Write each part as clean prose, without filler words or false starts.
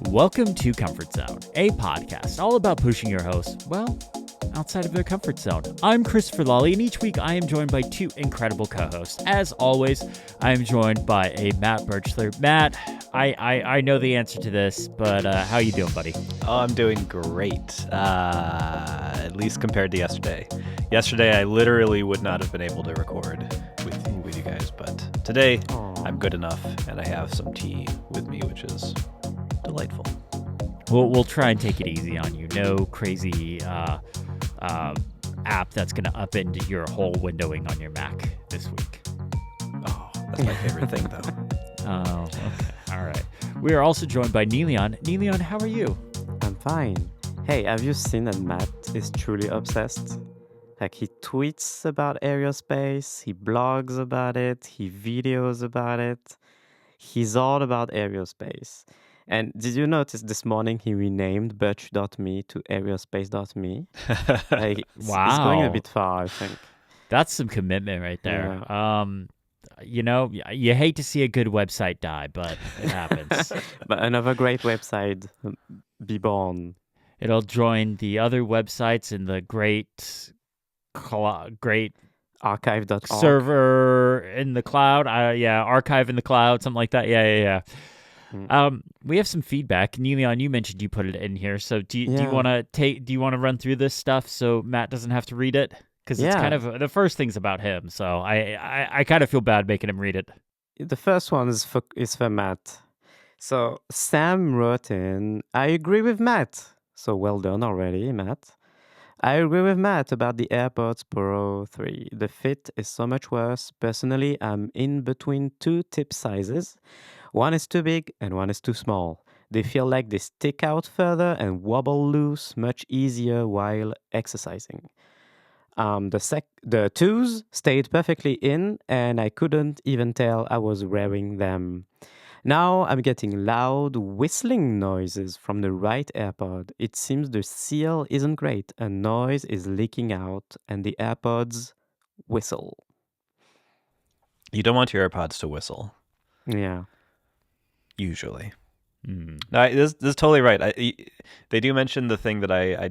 Welcome to Comfort Zone, a podcast all about pushing your hosts, outside of their comfort zone. I'm Christopher Lawley, and each week I am joined by two incredible co-hosts. As always, I am joined by a Matt Birchler. Matt, I know the answer to this, but how you doing, buddy? Oh, I'm doing great, at least compared to yesterday. Yesterday, I literally would not have been able to record with you guys, but today, I'm good enough, and I have some tea with me, which is delightful. We'll try and take it easy on you. No crazy app that's going to upend your whole windowing on your Mac this week. Oh, that's my favorite thing, though. Oh, okay. All right. We are also joined by Niléane. Niléane, how are you? I'm fine. Hey, have you seen that Matt is truly obsessed? Like, he tweets about aerospace, he blogs about it, he videos about it. He's all about aerospace. And did you notice this morning he renamed birch.me to aerospace.me? Like, Wow. It's going a bit far, I think. That's some commitment right there. Yeah. You hate to see a good website die, but it happens. But another great website, be born. It'll join the other websites in the great Archive.org. server in the cloud. Archive in the cloud, something like that. Yeah. We have some feedback. Niléane, you mentioned you put it in here. So do you want to run through this stuff so Matt doesn't have to read it? Because it's kind of the first thing's about him. So I kind of feel bad making him read it. The first one is for Matt. So Sam wrote in, I agree with Matt. So well done already, Matt. I agree with Matt about the AirPods Pro 3. The fit is so much worse. Personally, I'm in between two tip sizes. One is too big and one is too small. They feel like they stick out further and wobble loose much easier while exercising. The twos stayed perfectly in and I couldn't even tell I was wearing them. Now I'm getting loud whistling noises from the right AirPod. It seems the seal isn't great and noise is leaking out and the AirPods whistle. You don't want your AirPods to whistle. Yeah. Usually. No, this is totally right. They do mention the thing that I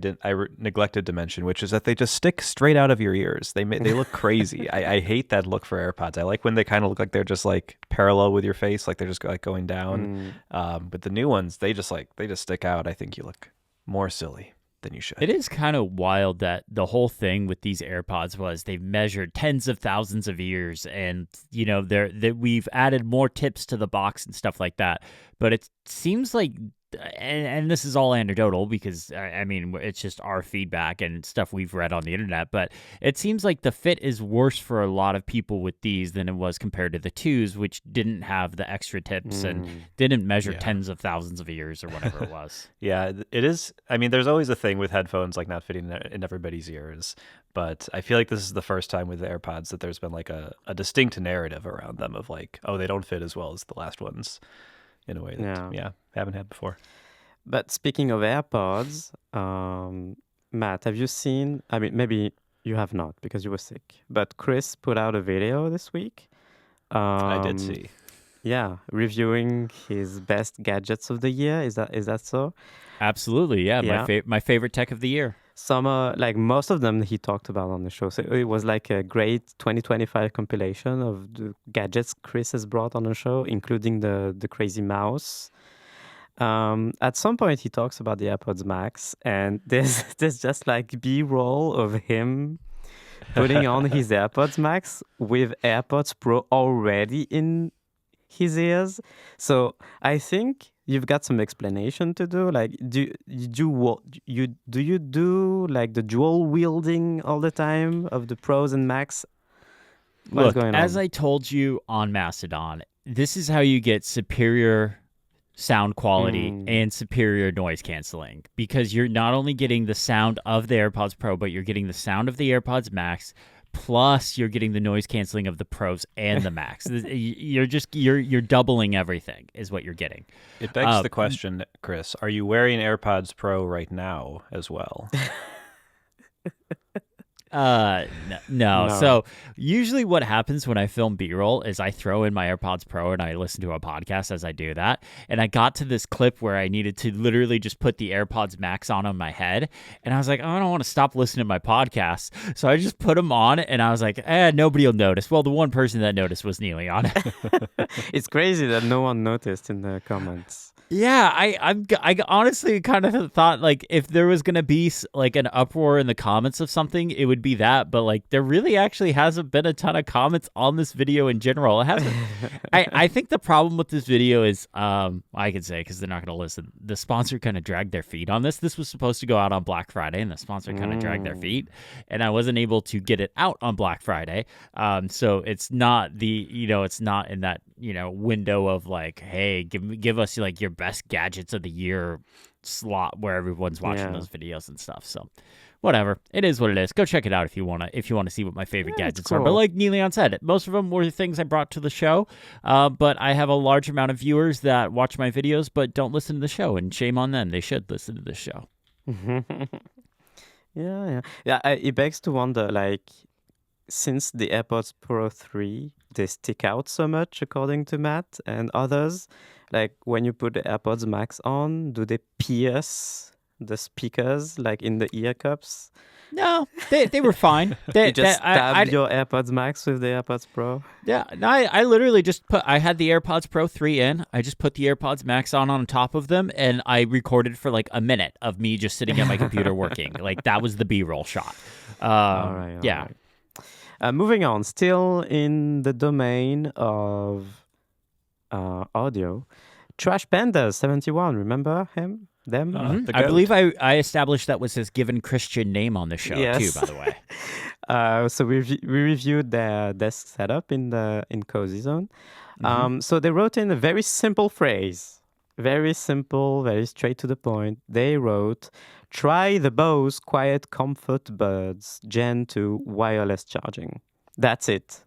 neglected to mention, which is that they just stick straight out of your ears. They look crazy. I hate that look for AirPods. I like when they kind of look like they're just like parallel with your face, like they're just like going down. But the new ones, they just stick out. I think you look more silly than you should. It is kind of wild that the whole thing with these AirPods was they've measured tens of thousands of ears, and we've added more tips to the box and stuff like that. But it seems like, and this is all anecdotal because I mean it's just our feedback and stuff we've read on the internet, but it seems like the fit is worse for a lot of people with these than it was compared to the twos, which didn't have the extra tips and didn't measure tens of thousands of ears or whatever it was. Yeah, it is. I mean, there's always a thing with headphones like not fitting in everybody's ears, but I feel like this is the first time with the AirPods that there's been like a distinct narrative around them of like, oh, they don't fit as well as the last ones. In a way that, haven't had before. But speaking of AirPods, Matt, have you seen, I mean, maybe you have not because you were sick, but Chris put out a video this week. I did see. Yeah, reviewing his best gadgets of the year. Is that so? Absolutely, yeah. My favorite tech of the year. Some, like most of them he talked about on the show. So it was like a great 2025 compilation of the gadgets Chris has brought on the show, including the crazy mouse. At some point he talks about the AirPods Max, and there's just like B-roll of him putting on his AirPods Max with AirPods Pro already in his ears. So I think you've got some explanation to do. Like, do you do like the dual wielding all the time of the Pros and Max? What's going on? As I told you on Mastodon, this is how you get superior sound quality and superior noise canceling, because you're not only getting the sound of the AirPods Pro, but you're getting the sound of the AirPods Max. Plus, you're getting the noise canceling of the Pros and the Max. You're doubling everything, is what you're getting. It begs the question, Chris: are you wearing AirPods Pro right now as well? No. So usually what happens when I film B-roll is I throw in my AirPods Pro and I listen to a podcast as I do that. And I got to this clip where I needed to literally just put the AirPods Max on my head. And I was like, oh, I don't want to stop listening to my podcast. So I just put them on and I was like, nobody will notice. Well, the one person that noticed was Niléane. It's crazy that no one noticed in the comments. Yeah, I honestly kind of thought like if there was gonna be like an uproar in the comments of something, it would be that. But like there really actually hasn't been a ton of comments on this video in general. It hasn't. I think the problem with this video is I can say because they're not gonna listen. The sponsor kind of dragged their feet on this. This was supposed to go out on Black Friday, and the sponsor kind of dragged their feet, and I wasn't able to get it out on Black Friday. So it's not it's not in that window of like, hey, give us like your best gadgets of the year slot where everyone's watching those videos and stuff. So whatever, it is what it is. Go check it out if you want to see what my favorite gadgets are. But like Niléane said, most of them were things I brought to the show, but I have a large amount of viewers that watch my videos but don't listen to the show, and shame on them. They should listen to the show. Yeah. It begs to wonder, like, since the AirPods Pro 3, they stick out so much, according to Matt and others. Like, when you put the AirPods Max on, do they pierce the speakers, like in the ear cups? No, they were fine. You just stabbed your AirPods Max with the AirPods Pro? Yeah, no, I literally just I had the AirPods Pro 3 in. I just put the AirPods Max on top of them, and I recorded for like a minute of me just sitting at my computer working. Like, that was the B-roll shot. All right. Moving on, still in the domain of audio, Trash Panda 71, remember him? Them? Mm-hmm. I believe I established that was his given Christian name on the show too, by the way. So we reviewed their desk setup in Cozy Zone. So they wrote in a very simple phrase, very simple, very straight to the point. They wrote, "Try the Bose Quiet Comfort Buds Gen 2 wireless charging." That's it.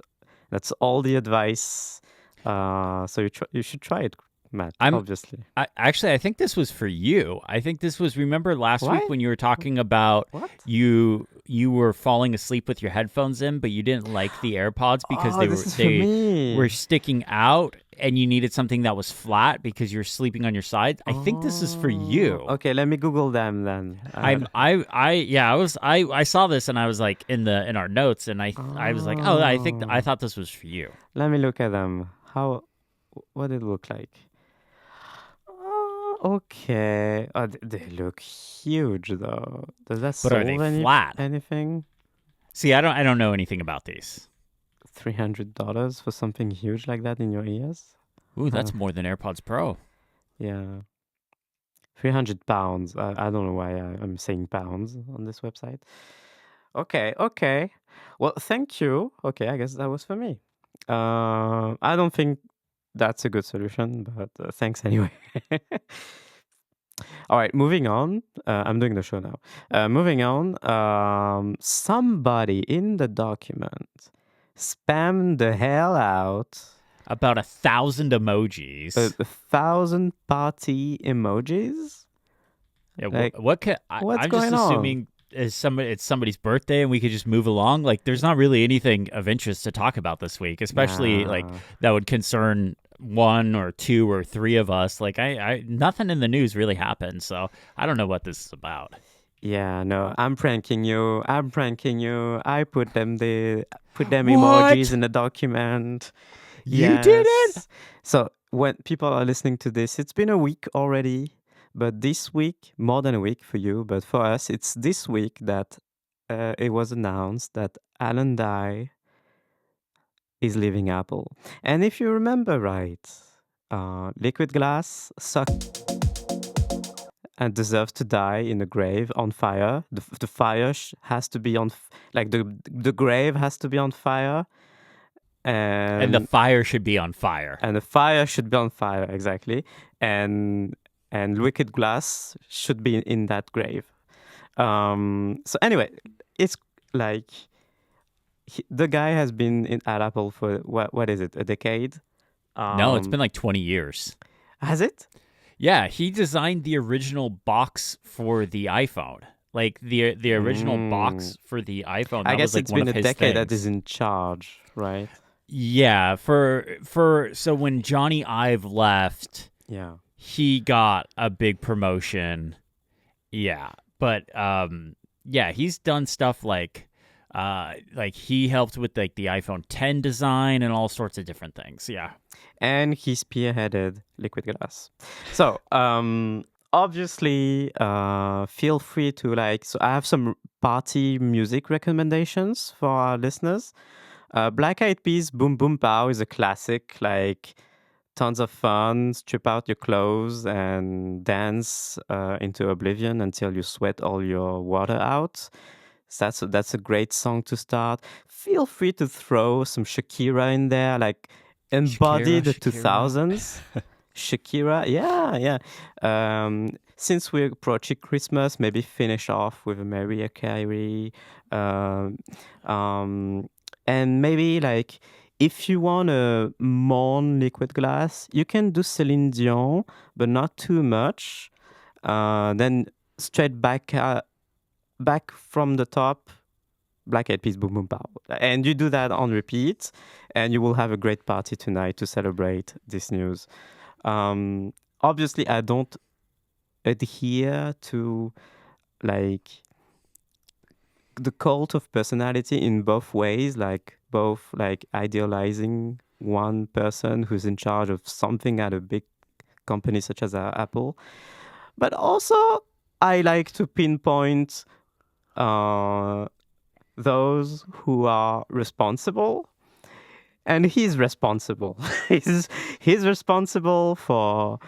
That's all the advice. So you should try it, Matt, obviously. I think this was for you. I think this was, remember last week when you were talking about you were falling asleep with your headphones in, but you didn't like the AirPods because they were sticking out and you needed something that was flat because you're sleeping on your side. I think this is for you. Okay, let me Google them then. I saw this and I was like in our notes and I was like, I thought this was for you. Let me look at them. What did it look like? Okay. They look huge though. Does that solve flat? Anything? See, I don't know anything about these. $300 for something huge like that in your ears? Ooh, that's more than AirPods Pro. Yeah. 300 pounds. I don't know why I'm saying pounds on this website. Okay. Well, thank you. Okay, I guess that was for me. I don't think that's a good solution, but thanks anyway. All right, moving on. I'm doing the show now. Moving on. Somebody in the document spammed the hell out about 1,000 emojis. 1,000 party emojis? Yeah, like, what's I'm just assuming it's somebody's birthday and we could just move along. Like, there's not really anything of interest to talk about this week, especially like that would concern one or two or three of us. Like, I nothing in the news really happened, so I don't know what this is about. Yeah, no, I'm pranking you. I put them emojis in the document. You did it? So when people are listening to this, it's been a week already. But this week, more than a week for you, but for us, it's this week that it was announced that Alan Dye is leaving Apple. And if you remember right, Liquid Glass sucked and deserves to die in the grave on fire. The fire has to be on, the grave has to be on fire. And the fire should be on fire. And the fire should be on fire, exactly. And Liquid Glass should be in that grave. So anyway, it's like the guy has been at Apple for what is it, a decade? No, it's been like 20 years. Has it? Yeah, he designed the original box for the iPhone. Like the original box for the iPhone. I That guess was like it's one been of a his decade things. that is in charge, right? Yeah, so when Johnny Ive left, Yeah. he got a big promotion. Yeah, but yeah, he's done stuff like he helped with like the iPhone 10 design and all sorts of different things. Yeah. And he spearheaded liquid glass. So, obviously, feel free to so I have some party music recommendations for our listeners. Black Eyed Peas Boom Boom Pow is a classic, like tons of fun. Strip out your clothes and dance into oblivion until you sweat all your water out. So that's a great song to start. Feel free to throw some Shakira in there, like embody the Shakira. 2000s. Shakira, yeah. Since we're approaching Christmas, maybe finish off with a Mariah Carey. Um, and maybe like if you want a mourn liquid glass, you can do Celine Dion, but not too much. Then straight back from the top, Black Eyed Peas, Boom Boom Pow. And you do that on repeat, and you will have a great party tonight to celebrate this news. Obviously, I don't adhere to like the cult of personality in both ways, like both like idealizing one person who's in charge of something at a big company such as Apple, but also I like to pinpoint those who are responsible, and he's responsible. he's responsible for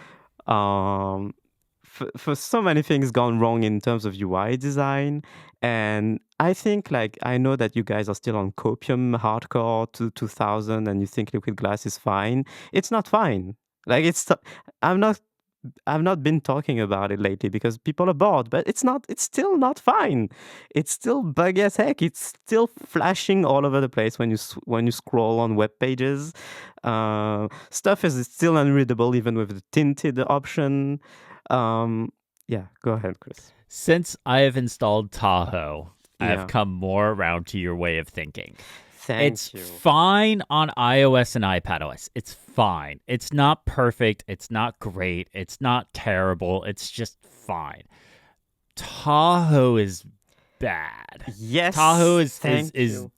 for so many things gone wrong in terms of UI design. And I think like I know that you guys are still on Copium hardcore to 2000 and you think liquid glass is fine. It's not fine. Like I'm not I've not been talking about it lately because people are bored, but it's still not fine. It's still buggy as heck. It's still flashing all over the place when you scroll on web pages. Stuff is still unreadable even with the tinted option. Yeah, go ahead, Chris. Since I have installed Tahoe, I have Yeah. come more around to your way of thinking. Thank It's you. fine on iOS and iPadOS. It's fine. It's not perfect. It's not great. It's not terrible. It's just fine. Tahoe is bad. Yes. Tahoe is thank you.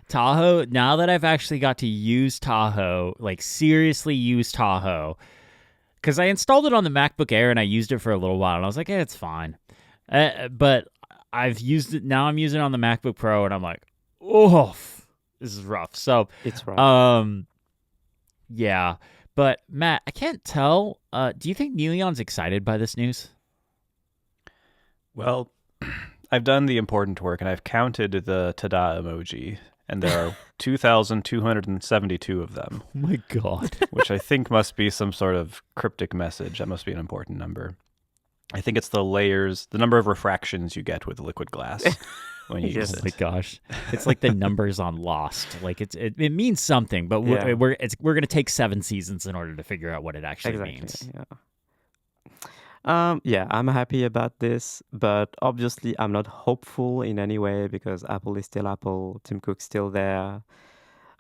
Tahoe. Now that I've actually got to use Tahoe, like seriously use Tahoe, because I installed it on the MacBook Air and I used it for a little while and I was like, it's fine. But I've used it now. I'm using it on the MacBook Pro and I'm like, oh. This is rough. So, It's rough. Yeah. But Matt, I can't tell. Do you think Niléane's excited by this news? Well, I've done the important work and I've counted the ta-da emoji, and there are 2,272 of them. Oh my God. Which I think must be some sort of cryptic message. That must be an important number. I think it's the layers, the number of refractions you get with liquid glass when you use Oh it. my gosh. It's like the numbers on Lost. Like it means something, but Yeah. we're going to take 7 seasons in order to figure out what it actually means. Yeah, I'm happy about this, but obviously I'm not hopeful in any way because Apple is still Apple, Tim Cook's still there.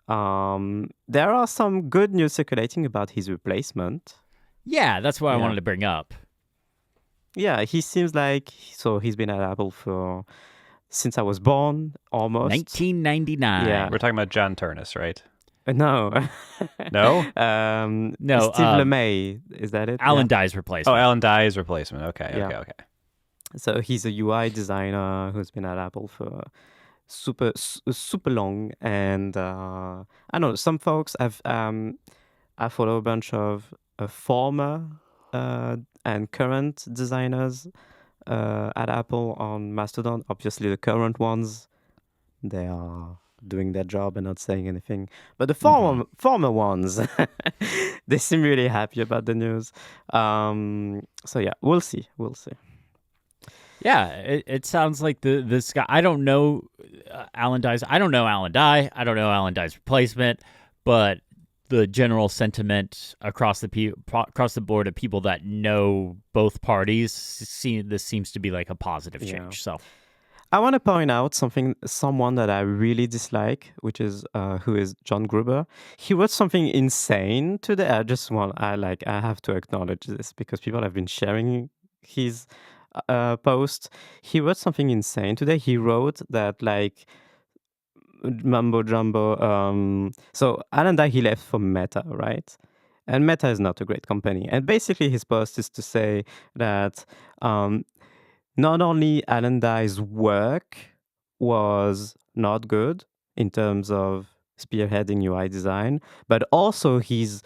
There are some good news circulating about his replacement. Yeah, that's what I Yeah. wanted to bring up. Yeah, he seems like he's been at Apple since I was born, almost. 1999. Yeah. We're talking about John Turnus, right? No. No? Steve No, LeMay, is that it? Alan Yeah. Dye's replacement. Oh, Alan Dye's replacement. Okay. Yeah. So he's a UI designer who's been at Apple for super long, and I don't know, some folks I follow a bunch of former and current designers at Apple on Mastodon. Obviously, the current ones, they are doing their job and not saying anything. But the former ones, they seem really happy about the news. So yeah, we'll see. Yeah, it sounds like this guy. I don't know Alan Dye's. I don't know Alan Dye. I don't know Alan Dye's replacement, but the general sentiment across the board of people that know both parties. This seems to be like a positive change. So I want to point out someone that I really dislike, which is who is John Gruber. He wrote something insane today. I have to acknowledge this because people have been sharing his post. He wrote something insane today. He wrote that like mumbo jumbo. So Alan Dye, he left for Meta, right? And Meta is not a great company. And basically, his post is to say that not only Alan Dye's work was not good in terms of spearheading UI design, but also his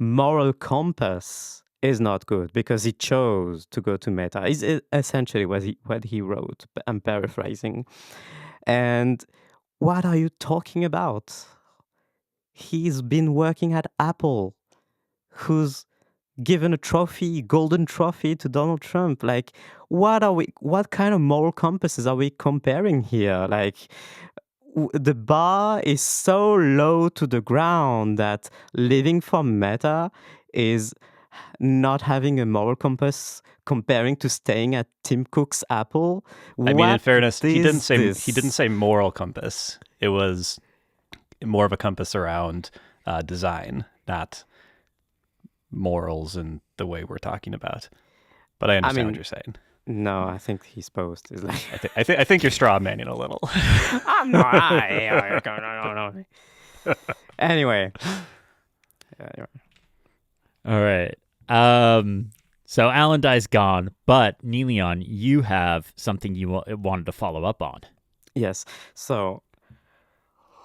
moral compass is not good because he chose to go to Meta. Is essentially what he wrote. I'm paraphrasing. And what are you talking about? He's been working at Apple, who's given a golden trophy to Donald Trump. Like, what kind of moral compasses are we comparing here? Like, the bar is so low to the ground that living for Meta is not having a moral compass comparing to staying at Tim Cook's Apple. I mean, in fairness, he didn't this? say moral compass. It was more of a compass around design, not morals and the way we're talking about. But I understand what you're saying. No, I think his post is like. I think you're straw manning a little. I'm not. No. Anyway. All right. So Alan Dye's gone, but Niléane, you have something you wanted to follow up on. Yes. So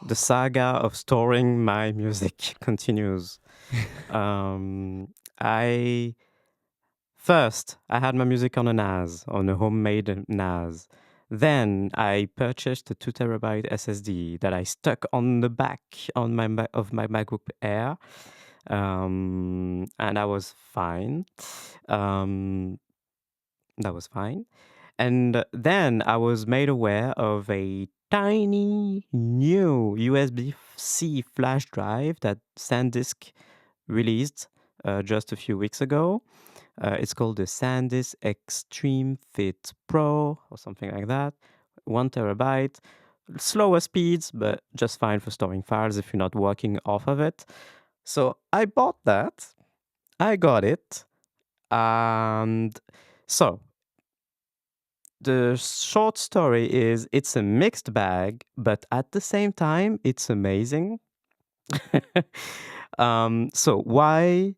the saga of storing my music continues. I had my music on a homemade NAS. Then I purchased a 2 terabyte SSD that I stuck on the back of my MacBook Air. And that was fine. And then I was made aware of a tiny new USB-C flash drive that SanDisk released just a few weeks ago. It's called the SanDisk Extreme Fit Pro or something like that. 1 terabyte. Slower speeds, but just fine for storing files if you're not working off of it. So I bought that. I got it. And so the short story is it's a mixed bag, but at the same time, it's amazing. So why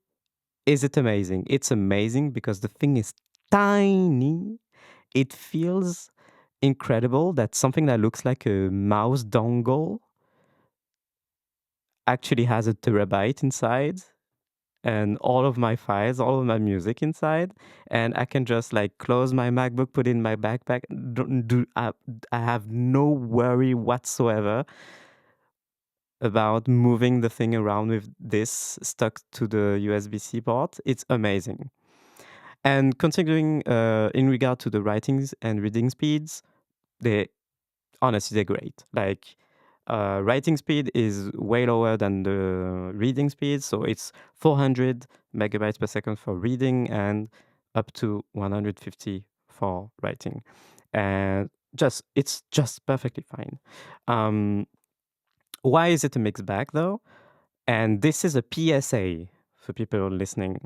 is it amazing? It's amazing because the thing is tiny. It feels incredible that something that looks like a mouse dongle actually has a terabyte inside and all of my files, all of my music inside, and I can just like close my MacBook, put it in my backpack. I have no worry whatsoever about moving the thing around with this stuck to the USB-C port. It's amazing. And considering in regard to the writings and reading speeds, they're great. Like writing speed is way lower than the reading speed. So it's 400 megabytes per second for reading and up to 150 for writing. And it's just perfectly fine. Why is it a mixed bag though? And this is a PSA for people listening.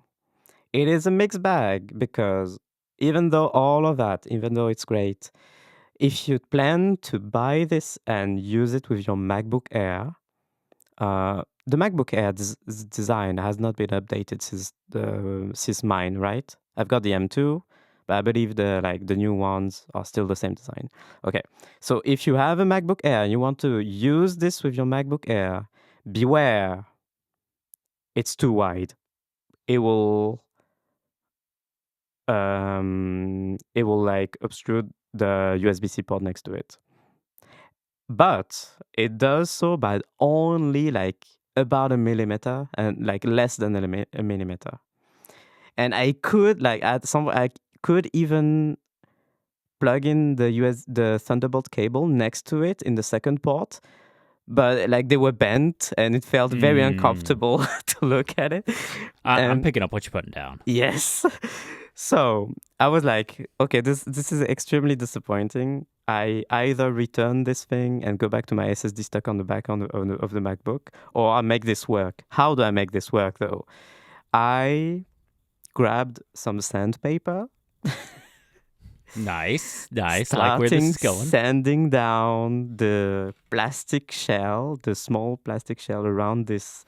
It is a mixed bag because even though it's great, if you plan to buy this and use it with your MacBook Air, the MacBook Air design has not been updated since mine, right? I've got the M2, but I believe the new ones are still the same design. Okay, so if you have a MacBook Air and you want to use this with your MacBook Air, beware. It's too wide. It will like obstrude the USB-C port next to it. But it does so by only like about a millimeter and like less than a millimeter. And I could I could even plug in the Thunderbolt cable next to it in the second port, but like they were bent and it felt very uncomfortable to look at it. I'm picking up what you're putting down. Yes. So I was like, okay, this is extremely disappointing. I either return this thing and go back to my SSD stuck on the back of the MacBook, or I make this work. How do I make this work though? I grabbed some sandpaper. Nice. I like where this is going. Sanding down the plastic shell, the small plastic shell around this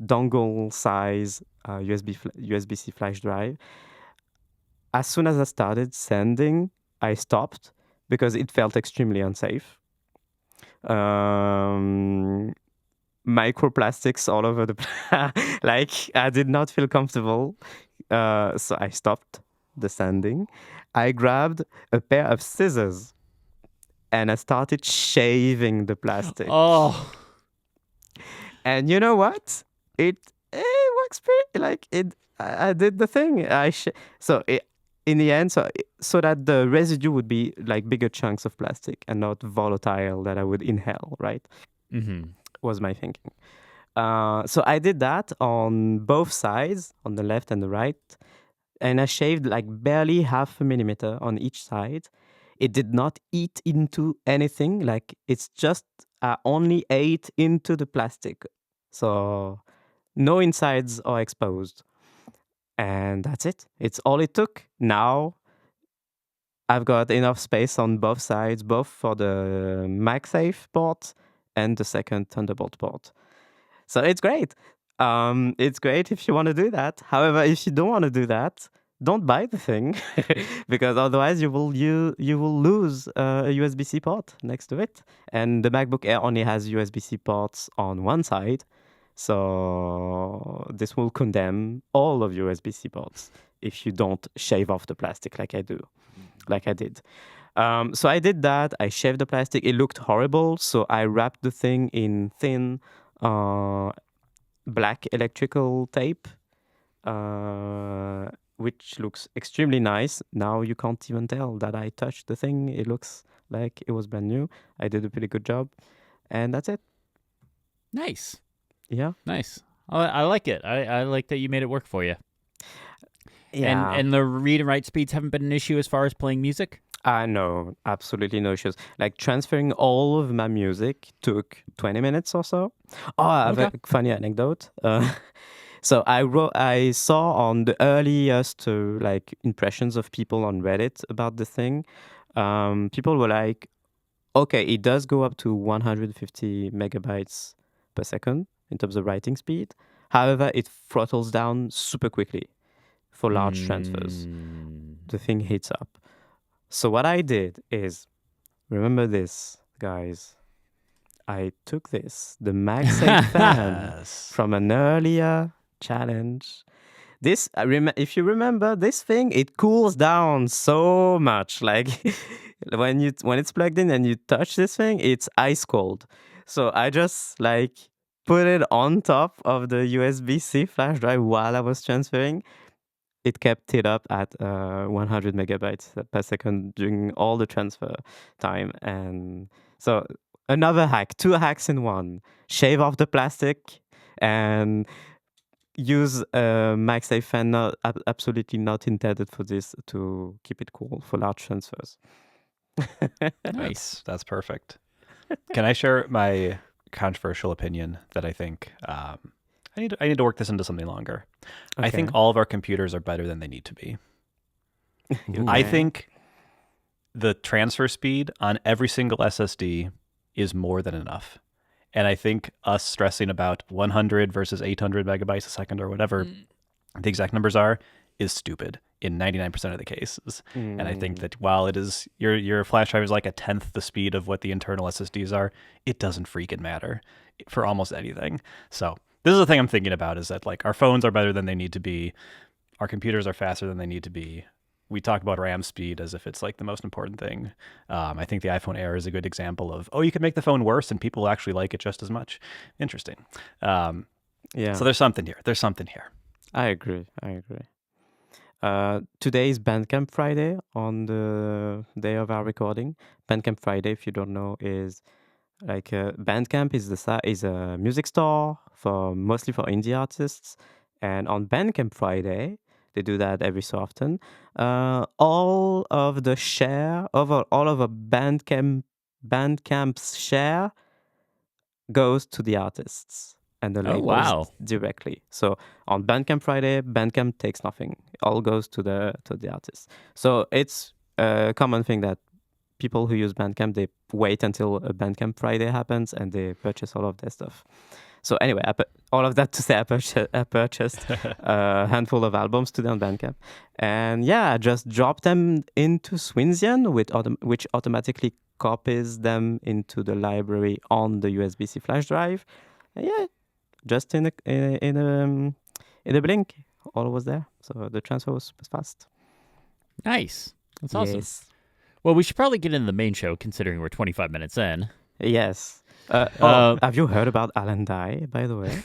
dongle size USB-C flash drive. As soon as I started sanding, I stopped because it felt extremely unsafe. Microplastics all over the like I did not feel comfortable. So I stopped the sanding. I grabbed a pair of scissors and I started shaving the plastic. Oh. And you know what? It works pretty like it. I did the thing. In the end, so that the residue would be like bigger chunks of plastic and not volatile that I would inhale. Right? Was my thinking. So I did that on both sides, on the left and the right, and I shaved like barely 0.5 millimeter on each side. It did not eat into anything. Like it's just only ate into the plastic. So no insides are exposed. And that's it. It's all it took. Now I've got enough space on both sides, both for the MagSafe port and the second Thunderbolt port. So it's great. It's great if you want to do that. However, if you don't want to do that, don't buy the thing because otherwise you will lose a USB-C port next to it. And the MacBook Air only has USB-C ports on one side. So this will condemn all of USB-C ports if you don't shave off the plastic like I did. So I did that. I shaved the plastic. It looked horrible. So I wrapped the thing in thin black electrical tape, which looks extremely nice. Now you can't even tell that I touched the thing. It looks like it was brand new. I did a pretty good job. And that's it. Nice. Yeah. Nice. I like it. I like that you made it work for you. Yeah. And the read and write speeds haven't been an issue as far as playing music? No, absolutely no issues. Like transferring all of my music took 20 minutes or so. Oh, I have a funny anecdote. So I saw on the earliest like impressions of people on Reddit about the thing. People were like, okay, it does go up to 150 megabytes per second in terms of writing speed. However, it throttles down super quickly for large transfers. The thing heats up. So what I did is, remember this, guys. I took the MagSafe fan from an earlier challenge. This, if you remember this thing, it cools down so much. Like when it's plugged in and you touch this thing, it's ice cold. So I just like put it on top of the USB-C flash drive while I was transferring. It kept it up at 100 megabytes per second during all the transfer time. And so another hack, 2 hacks in one. Shave off the plastic and use a MagSafe fan, absolutely not intended for this, to keep it cool for large transfers. Nice. That's perfect. Can I share my controversial opinion that I think I need to work this into something longer. Okay. I think all of our computers are better than they need to be. Okay. I think the transfer speed on every single SSD is more than enough. And I think us stressing about 100 versus 800 megabytes a second or whatever the exact numbers are is stupid in 99% of the cases. And I think that while it is your flash drive is like 1/10 the speed of what the internal SSDs are, it doesn't freaking matter for almost anything. So this is the thing I'm thinking about, is that like our phones are better than they need to be. Our computers are faster than they need to be. We talk about RAM speed as if it's like the most important thing. I think the iPhone Air is a good example of, you could make the phone worse and people actually like it just as much. Interesting. Yeah. So there's something here. I agree. Today is Bandcamp Friday on the day of our recording. Bandcamp Friday, if you don't know, is Like Bandcamp is a music store mostly for indie artists, and on Bandcamp Friday they do that every so often. All of the share over all of a Bandcamp's share goes to the artists and the Oh, labels wow. directly. So on Bandcamp Friday, Bandcamp takes nothing. It all goes to the artists. So it's a common thing that people who use Bandcamp, they wait until a Bandcamp Friday happens and they purchase all of their stuff. So anyway, all of that to say, I purchased a handful of albums today on Bandcamp, and yeah, I just dropped them into Swinzian, which automatically copies them into the library on the USB-C flash drive. And yeah, just in a blink, all was there. So the transfer was fast. Nice. That's awesome. Yes. Well, we should probably get into the main show, considering we're 25 minutes in. Yes. Have you heard about Alan Dye, by the way?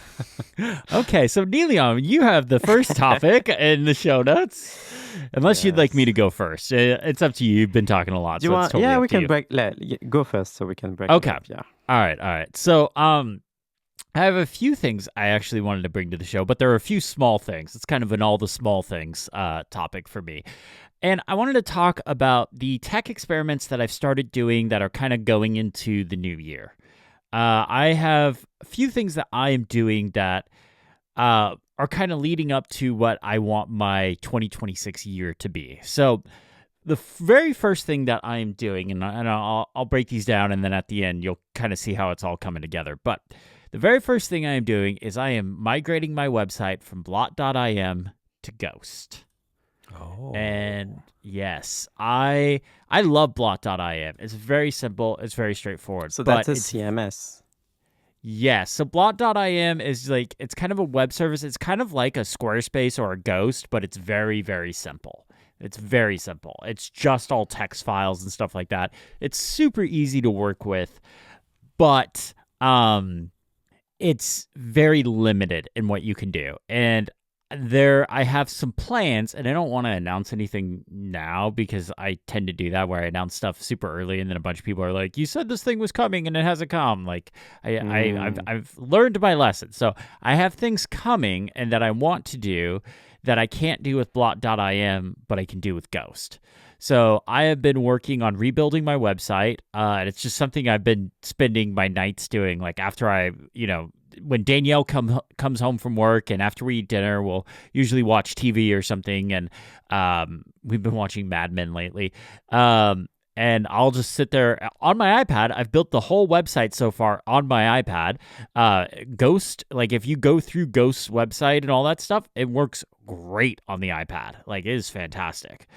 Okay, so Niléane, you have the first topic in the show notes. Unless you'd like me to go first. It's up to you. You've been talking a lot. So it's totally up we to can you. go first so we can break Okay. it up, yeah. All right. So, I have a few things I actually wanted to bring to the show, but there are a few small things. It's kind of an all the small things topic for me. And I wanted to talk about the tech experiments that I've started doing that are kind of going into the new year. I have a few things that I am doing that are kind of leading up to what I want my 2026 year to be. So the very first thing that I am doing, and I'll break these down, and then at the end, you'll kind of see how it's all coming together. But the very first thing I am doing is I am migrating my website from blot.im to Ghost. Oh. And yes, I love blot.im. It's very simple. It's very straightforward. So that's a CMS. Yes. So blot.im is like, it's kind of a web service. It's kind of like a Squarespace or a Ghost, but it's very, very simple. It's very simple. It's just all text files and stuff like that. It's super easy to work with, but it's very limited in what you can do. And I have some plans, and I don't want to announce anything now because I tend to do that where I announce stuff super early, and then a bunch of people are like, "You said this thing was coming, and it hasn't come." Like I've learned my lesson, so I have things coming and that I want to do that I can't do with blot.im, but I can do with Ghost. So I have been working on rebuilding my website, and it's just something I've been spending my nights doing. Like after when Danielle comes home from work and after we eat dinner, we'll usually watch TV or something. And we've been watching Mad Men lately. And I'll just sit there on my iPad. I've built the whole website so far on my iPad. Ghost, like if you go through Ghost's website and all that stuff, it works great on the iPad. Like it is fantastic.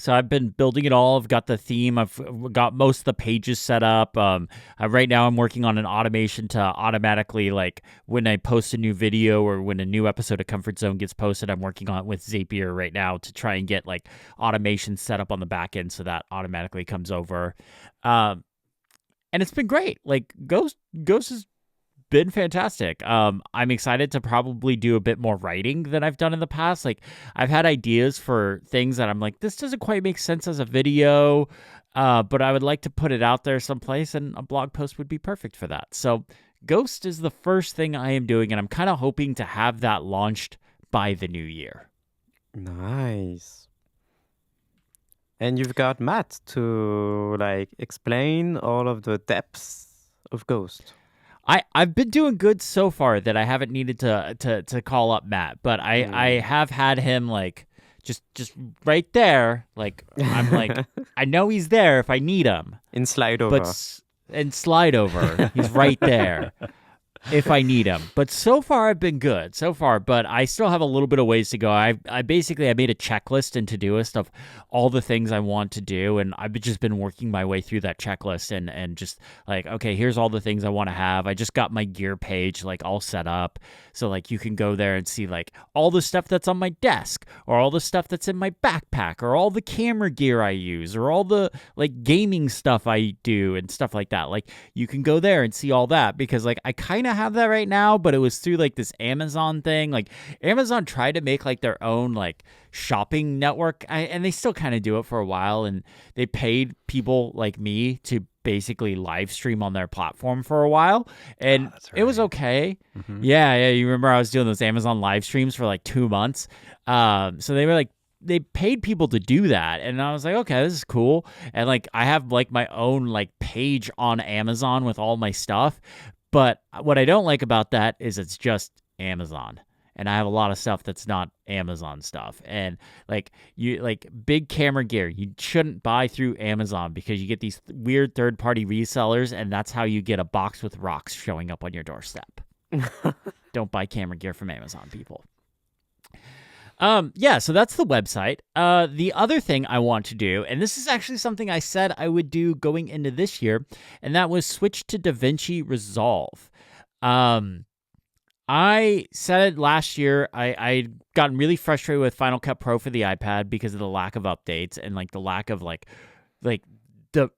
So I've been building it all. I've got the theme. I've got most of the pages set up. Right now I'm working on an automation to automatically, like when I post a new video or when a new episode of Comfort Zone gets posted, I'm working on it with Zapier right now to try and get like automation set up on the back end so that automatically comes over. And it's been great. Like Ghost has been fantastic. I'm excited to probably do a bit more writing than I've done in the past. Like I've had ideas for things that I'm like, this doesn't quite make sense as a video, but I would like to put it out there someplace, and a blog post would be perfect for that. So Ghost is the first thing I am doing, and I'm kind of hoping to have that launched by the new year. Nice. And you've got Matt to like explain all of the depths of Ghost. I've been doing good so far that I haven't needed to call up Matt, but I have had him like just right there. Like I'm like I know he's there if I need him. In slide over. Slide over. He's right there if I need him. But so far I've been good. So far, but I still have a little bit of ways to go. I made a checklist and to-do-list of all the things I want to do, and I've just been working my way through that checklist and just like, okay, here's all the things I want to have. I just got my gear page like all set up. So like you can go there and see like all the stuff that's on my desk, or all the stuff that's in my backpack, or all the camera gear I use, or all the like gaming stuff I do and stuff like that. Like you can go there and see all that, because like I kind of have that right now, but it was through like this Amazon thing. Like Amazon tried to make like their own like shopping network, and they still kind of do it for a while, and they paid people like me to basically live stream on their platform for a while, and it was okay. Mm-hmm. Yeah. You remember I was doing those Amazon live streams for like 2 months. So they were like, they paid people to do that, and I was like, okay, this is cool. And like I have like my own like page on Amazon with all my stuff, but what I don't like about that is it's just Amazon, and I have a lot of stuff that's not Amazon stuff. And like you like big camera gear, you shouldn't buy through Amazon because you get these weird third-party resellers, and that's how you get a box with rocks showing up on your doorstep. Don't buy camera gear from Amazon, people. So that's the website. The other thing I want to do, and this is actually something I said I would do going into this year, and that was switch to DaVinci Resolve. I said it last year. I'd gotten really frustrated with Final Cut Pro for the iPad because of the lack of updates and like the lack of like the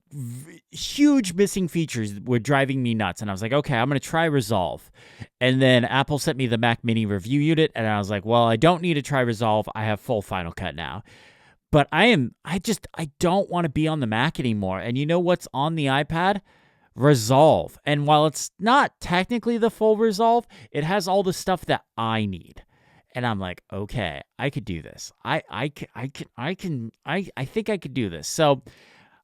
huge missing features were driving me nuts. And I was like, okay, I'm going to try Resolve. And then Apple sent me the Mac Mini review unit, and I was like, well, I don't need to try Resolve. I have full Final Cut now. But I don't want to be on the Mac anymore. And you know what's on the iPad? Resolve. And while it's not technically the full Resolve, it has all the stuff that I need. And I'm like, okay, I could do this. I think I could do this. So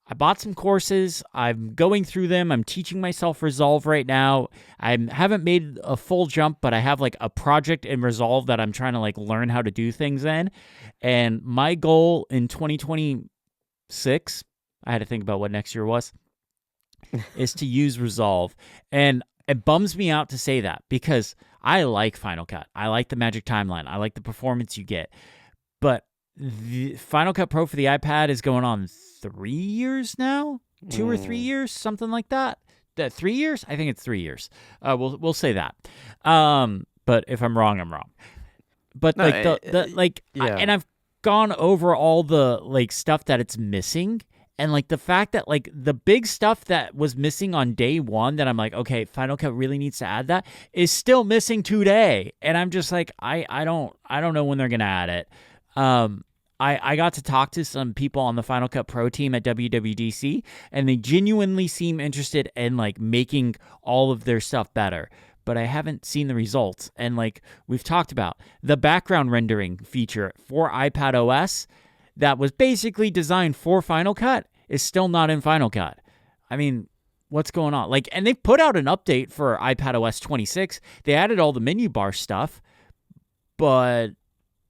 I bought some courses. I'm going through them. I'm teaching myself Resolve right now. I haven't made a full jump, but I have like a project in Resolve that I'm trying to like learn how to do things in. And my goal in 2026, I had to think about what next year was, is to use Resolve. And it bums me out to say that because I like Final Cut. I like the Magic Timeline. I like the performance you get. But the Final Cut Pro for the iPad is going on 3 years now, 2 or 3 years, something like that. 3 years? I think it's 3 years. We'll say that. But if I'm wrong, I'm wrong. But like and I've gone over all the like stuff that it's missing, and like the fact that like the big stuff that was missing on day one that I'm like, okay, Final Cut really needs to add that is still missing today, and I'm just like, I don't know when they're gonna add it. I got to talk to some people on the Final Cut Pro team at WWDC, and they genuinely seem interested in like making all of their stuff better. But I haven't seen the results. And like we've talked about, the background rendering feature for iPad OS that was basically designed for Final Cut is still not in Final Cut. I mean, what's going on? Like, and they put out an update for iPad OS 26. They added all the menu bar stuff, but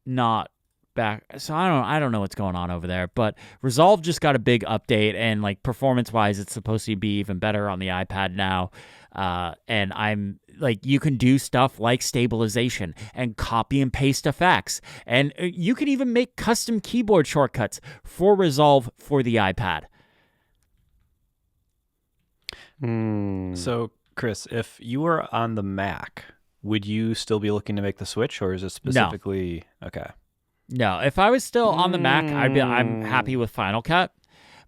not back. So I don't know what's going on over there, but Resolve just got a big update, and like performance wise it's supposed to be even better on the iPad now. And I'm like, you can do stuff like stabilization and copy and paste effects, and you can even make custom keyboard shortcuts for Resolve for the iPad. So Chris, if you were on the Mac, would you still be looking to make the switch, or is it specifically okay? No, if I was still on the Mac, I'm happy with Final Cut.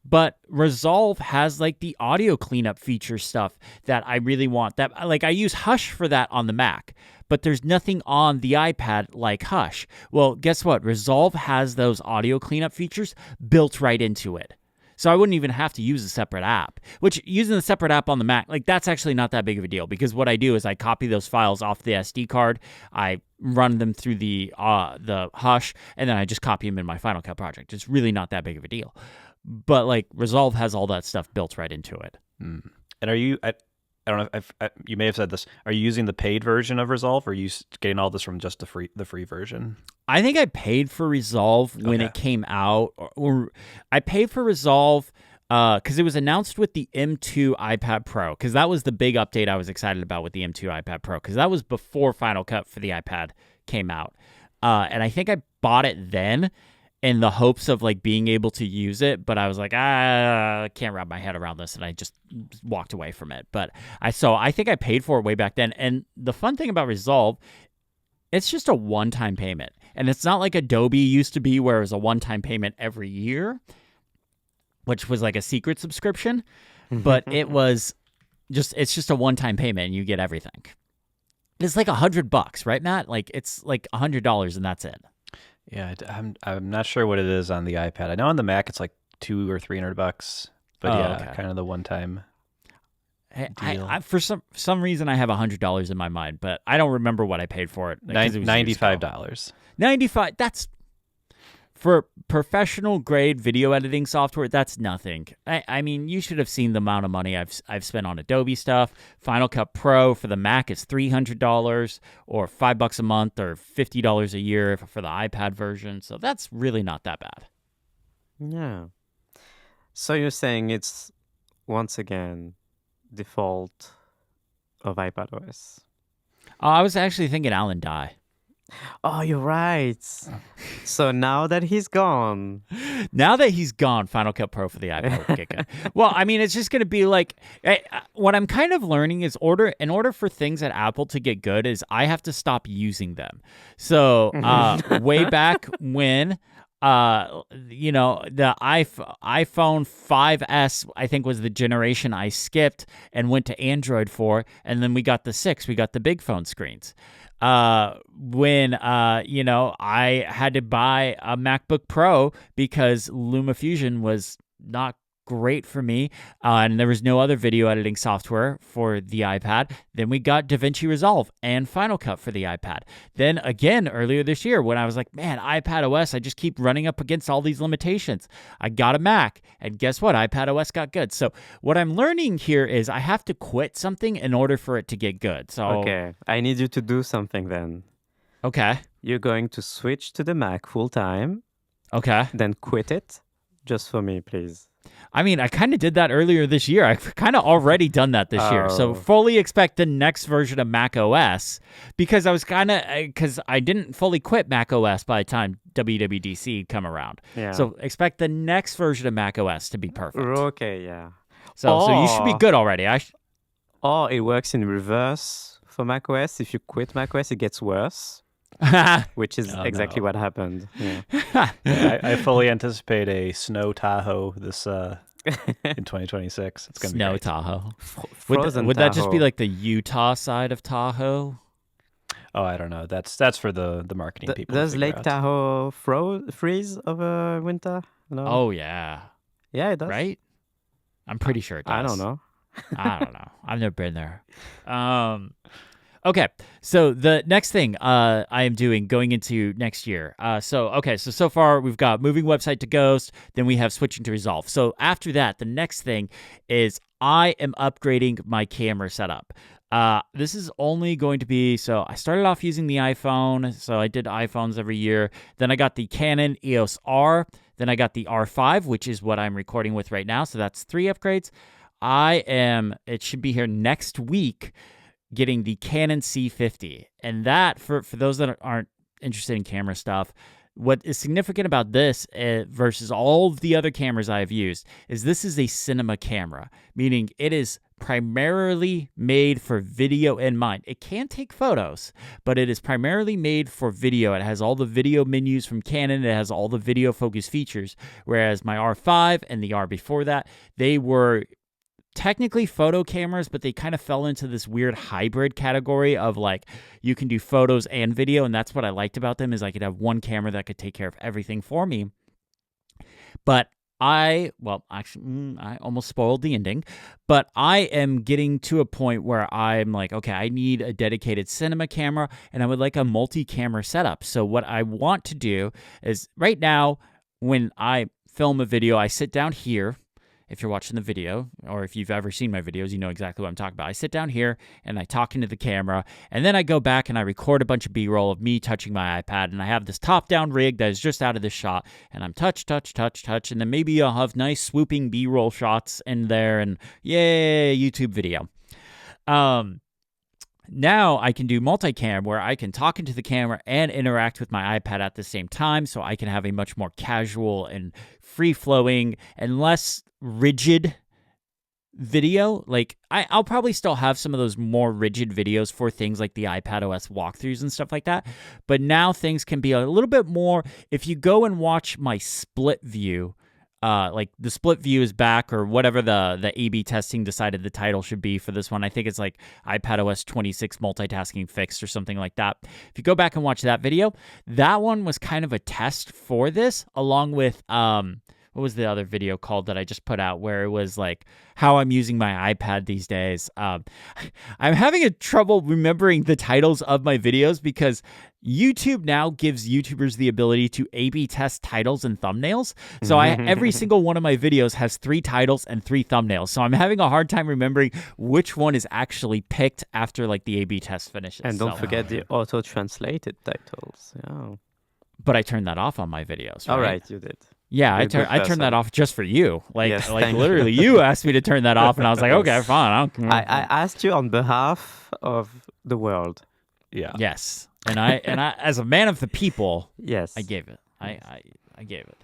But Resolve has like the audio cleanup feature stuff that I really want. That like I use Hush for that on the Mac, but there's nothing on the iPad like Hush. Well, guess what? Resolve has those audio cleanup features built right into it. So I wouldn't even have to use a separate app, which using the separate app on the Mac, like that's actually not that big of a deal, because what I do is I copy those files off the SD card, I run them through the Hush, and then I just copy them in my Final Cut project. It's really not that big of a deal. But like Resolve has all that stuff built right into it. And are you, I don't know if you may have said this, are you using the paid version of Resolve, or are you getting all this from just the free version? I think I paid for Resolve when it came out, or I paid for Resolve because it was announced with the M2 iPad Pro, because that was the big update I was excited about with the M2 iPad Pro, because that was before Final Cut for the iPad came out. And I think I bought it then in the hopes of like being able to use it, but I was like, I can't wrap my head around this, and I just walked away from it. But I think I paid for it way back then. And the fun thing about Resolve, it's just a one-time payment. And it's not like Adobe used to be, where it was a one-time payment every year, which was like a secret subscription. But it's just a one-time payment and you get everything. It's like $100, right, Matt? Like it's like $100 and that's it. Yeah, I'm not sure what it is on the iPad. I know on the Mac it's like $200 or $300, but kind of the one-time. deal. I for some reason I have $100 in my mind, but I don't remember what I paid for it. $95. 95. That's for professional grade video editing software. That's nothing. I mean, you should have seen the amount of money I've spent on Adobe stuff. Final Cut Pro for the Mac is $300 or $5 a month or $50 a year for the iPad version. So that's really not that bad. Yeah. So you're saying it's once again default of iPadOS. I was actually thinking Alan Dye. Oh, you're right. So now that he's gone. Final Cut Pro for the iPad will kick in. Well, I mean, it's just going to be like, what I'm kind of learning is in order for things at Apple to get good is I have to stop using them. So way back when, the iPhone 5S, I think, was the generation I skipped and went to Android for, and then we got the 6, we got the big phone screens. When I had to buy a MacBook Pro because LumaFusion was not great for me, and there was no other video editing software for the iPad. Then we got DaVinci Resolve and Final Cut for the iPad. Then again, earlier this year, when I was like, man, iPadOS, I just keep running up against all these limitations. I got a Mac, and guess what? iPadOS got good. So what I'm learning here is I have to quit something in order for it to get good. So okay, I need you to do something then. Okay. You're going to switch to the Mac full time. Okay. Then quit it, just for me, please. I mean, I kind of did that earlier this year. I've kind of already done that this year. So fully expect the next version of Mac OS, because I didn't fully quit Mac OS by the time WWDC come around. Yeah. So expect the next version of Mac OS to be perfect. Okay, yeah. So you should be good already. Or it works in reverse for Mac OS. If you quit Mac OS, it gets worse. Which is exactly what happened. Yeah. I fully anticipate a snow Tahoe this in 2026. It's gonna snow be Tahoe. Frozen would Tahoe. that just be like the Utah side of Tahoe? Oh, I don't know. That's for the marketing people. Does Lake Tahoe freeze over winter? No. Oh yeah. Yeah, it does. Right? I'm pretty sure it does. I don't know. I don't know. I've never been there. Okay, so the next thing I am doing going into next year. So far we've got moving website to Ghost, then we have switching to Resolve. So after that, the next thing is I am upgrading my camera setup. This is only going to be, so I started off using the iPhone, so I did iPhones every year. Then I got the Canon EOS R, then I got the R5, which is what I'm recording with right now, so that's 3 upgrades. It should be here next week, getting the Canon C50. And that, for those that aren't interested in camera stuff, what is significant about this versus all of the other cameras I have used is this is a cinema camera, meaning it is primarily made for video in mind. It can take photos, but it is primarily made for video. It has all the video menus from Canon. It has all the video focus features, whereas my R5 and the R before that, they were technically photo cameras, but they kind of fell into this weird hybrid category of like you can do photos and video, and that's what I liked about them is I could have one camera that could take care of everything for me. But I almost spoiled the ending, but I am getting to a point where I'm like, okay, I need a dedicated cinema camera, and I would like a multi-camera setup. So what I want to do is right now when I film a video, I sit down here. If you're watching the video, or if you've ever seen my videos, you know exactly what I'm talking about. I sit down here and I talk into the camera, and then I go back and I record a bunch of B-roll of me touching my iPad, and I have this top-down rig that is just out of this shot, and I'm touch, and then maybe I'll have nice swooping B-roll shots in there, and yay, YouTube video. Now I can do multicam where I can talk into the camera and interact with my iPad at the same time, so I can have a much more casual and free-flowing and less rigid video. Like I'll probably still have some of those more rigid videos for things like the iPadOS walkthroughs and stuff like that, but now things can be a little bit more. If you go and watch my split view, like the split view is back, or whatever the A/B testing decided the title should be for this one. I think it's like iPadOS 26 multitasking fixed or something like that. If you go back and watch that video, that one was kind of a test for this, along with what was the other video called that I just put out where it was like how I'm using my iPad these days. I'm having a trouble remembering the titles of my videos because YouTube now gives YouTubers the ability to A/B test titles and thumbnails. So every single one of my videos has 3 titles and 3 thumbnails. So I'm having a hard time remembering which one is actually picked after like the A/B test finishes. And don't forget the auto-translated titles. Yeah. But I turned that off on my videos. Right? All right, you did. Yeah, I turned that off just for you. Like, yes, like literally, you asked me to turn that off, and I was like, okay, fine. I asked you on behalf of the world. Yeah. Yes, and I as a man of the people, yes, I gave it. I gave it.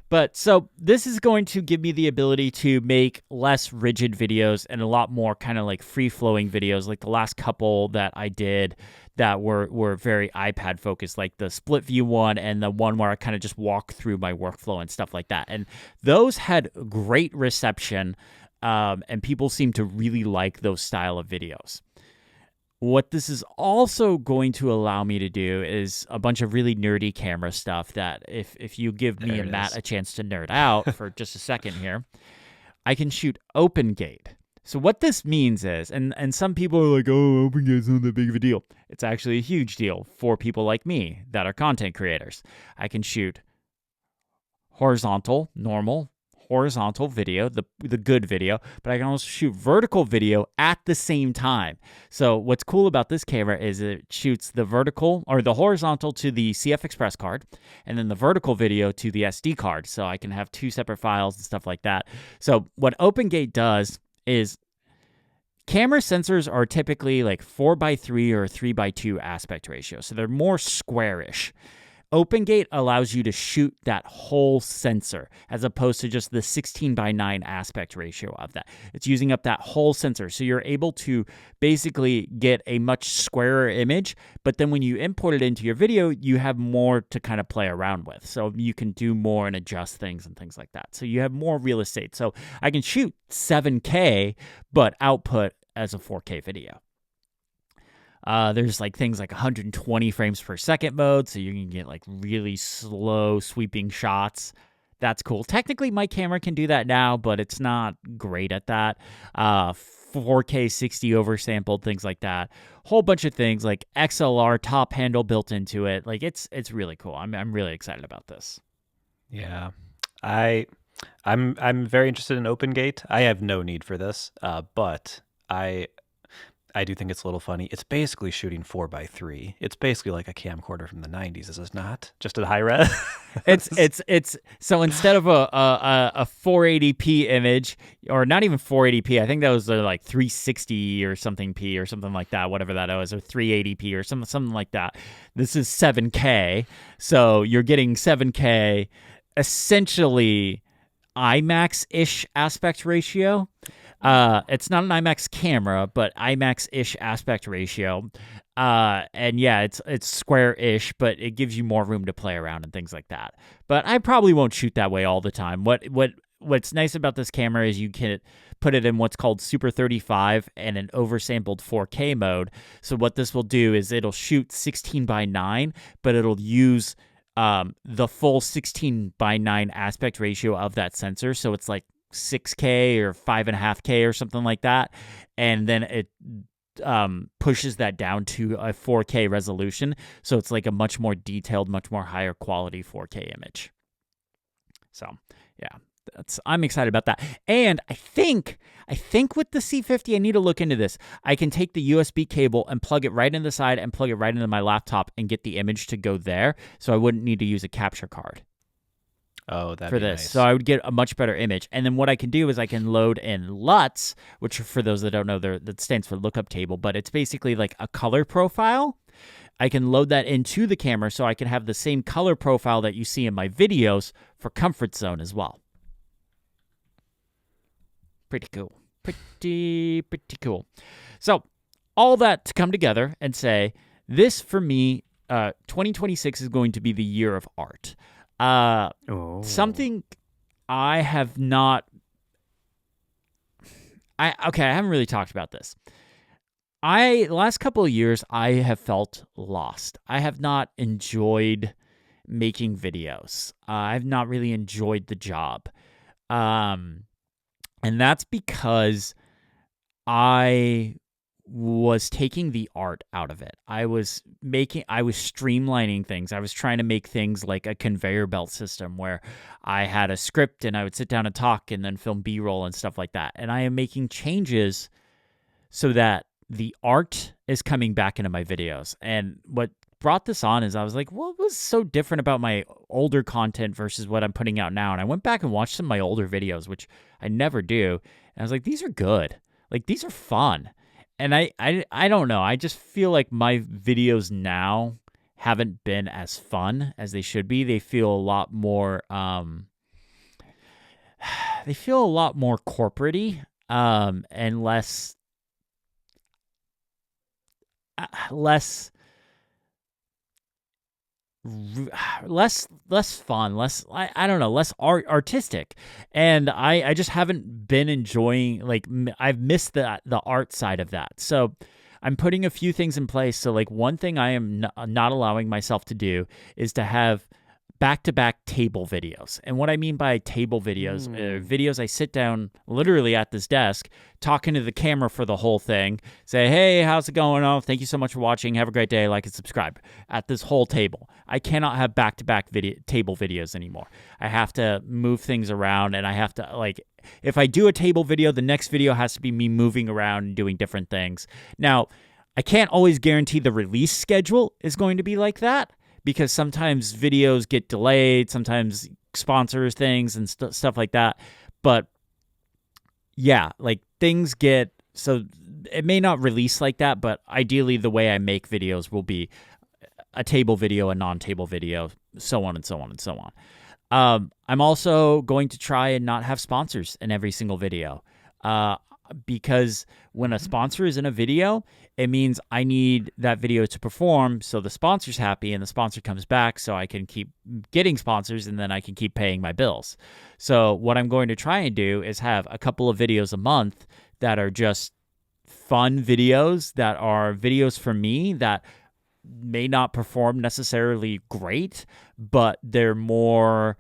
But so this is going to give me the ability to make less rigid videos and a lot more kind of like free-flowing videos, like the last couple that I did that were very iPad focused, like the split view one and the one where I kind of just walk through my workflow and stuff like that. And those had great reception, and people seem to really like those style of videos. What this is also going to allow me to do is a bunch of really nerdy camera stuff that if you give me and Matt a chance to nerd out for just a second here, I can shoot open gate. So what this means is, and some people are like, oh, open gate's not that big of a deal. It's actually a huge deal for people like me that are content creators. I can shoot horizontal video, the good video, but I can also shoot vertical video at the same time. So what's cool about this camera is it shoots the vertical or the horizontal to the CF Express card, and then the vertical video to the SD card. So I can have 2 separate files and stuff like that. So what OpenGate does is camera sensors are typically like 4:3 or 3:2 aspect ratio. So they're more squarish. OpenGate allows you to shoot that whole sensor as opposed to just the 16:9 aspect ratio of that. It's using up that whole sensor. So you're able to basically get a much squarer image, but then when you import it into your video, you have more to kind of play around with. So you can do more and adjust things and things like that. So you have more real estate. So I can shoot 7K, but output as a 4K video. There's like things like 120 frames per second mode, so you can get like really slow sweeping shots. That's cool. Technically, my camera can do that now, but it's not great at that. 4K 60 oversampled, things like that. Whole bunch of things like XLR top handle built into it. Like it's really cool. I'm really excited about this. Yeah, I'm very interested in OpenGate. I have no need for this, but I do think it's a little funny. It's basically shooting 4:3. It's basically like a camcorder from the 90s, is it not? Just at high res. it's so instead of a 480p image, or not even 480p, I think that was like 360 or something p or something like that, whatever that was, or 380p or something like that. This is 7K, so you're getting 7K, essentially IMAX-ish aspect ratio. It's not an IMAX camera, but IMAX-ish aspect ratio. And yeah, it's square-ish, but it gives you more room to play around and things like that. But I probably won't shoot that way all the time. What's nice about this camera is you can put it in what's called Super 35 and an oversampled 4K mode. So what this will do is it'll shoot 16:9, but it'll use the full 16:9 aspect ratio of that sensor. So it's like 6K or 5.5K or something like that, and then it pushes that down to a 4K resolution, so it's like a much more detailed, much more higher quality 4K image. So yeah, I'm excited about that. And I think with the C50, I need to look into this. I can take the USB cable and plug it right in the side and plug it right into my laptop and get the image to go there, so I wouldn't need to use a capture card. Oh, that'd for be this. nice. So I would get a much better image. And then what I can do is I can load in LUTs, which for those that don't know, that stands for lookup table, but it's basically like a color profile. I can load that into the camera so I can have the same color profile that you see in my videos for Comfort Zone as well. Pretty cool. Pretty cool. So all that to come together and say, this for me, 2026 is going to be the year of art. Something I have not... I haven't really talked about this. The last couple of years, I have felt lost. I have not enjoyed making videos. I've not really enjoyed the job. And that's because I was taking the art out of it. I was streamlining things. I was trying to make things like a conveyor belt system where I had a script and I would sit down and talk and then film B-roll and stuff like that. And I am making changes so that the art is coming back into my videos. And what brought this on is I was like, what was so different about my older content versus what I'm putting out now? And I went back and watched some of my older videos, which I never do. And I was like, these are good. Like, these are fun. And I don't know. I just feel like my videos now haven't been as fun as they should be. They feel a lot more corporate-y, and less fun, I don't know, less artistic. And I just haven't been enjoying, like, I've missed the art side of that. So I'm putting a few things in place. So, like, one thing I am not allowing myself to do is to have back-to-back table videos. And what I mean by table videos, videos I sit down literally at this desk, talking to the camera for the whole thing, say, hey, how's it going? Oh, thank you so much for watching. Have a great day. Like and subscribe at this whole table. I cannot have back-to-back table videos anymore. I have to move things around, and I have to, like, if I do a table video, the next video has to be me moving around and doing different things. Now, I can't always guarantee the release schedule is going to be like that, because sometimes videos get delayed, sometimes sponsors things and stuff like that. But yeah, like, things get, so it may not release like that, but ideally the way I make videos will be a table video, a non-table video, so on and so on and so on. I'm also going to try and not have sponsors in every single video. Because when a sponsor is in a video, it means I need that video to perform so the sponsor's happy and the sponsor comes back so I can keep getting sponsors and then I can keep paying my bills. So what I'm going to try and do is have a couple of videos a month that are just fun videos, that are videos for me that may not perform necessarily great, but they're more...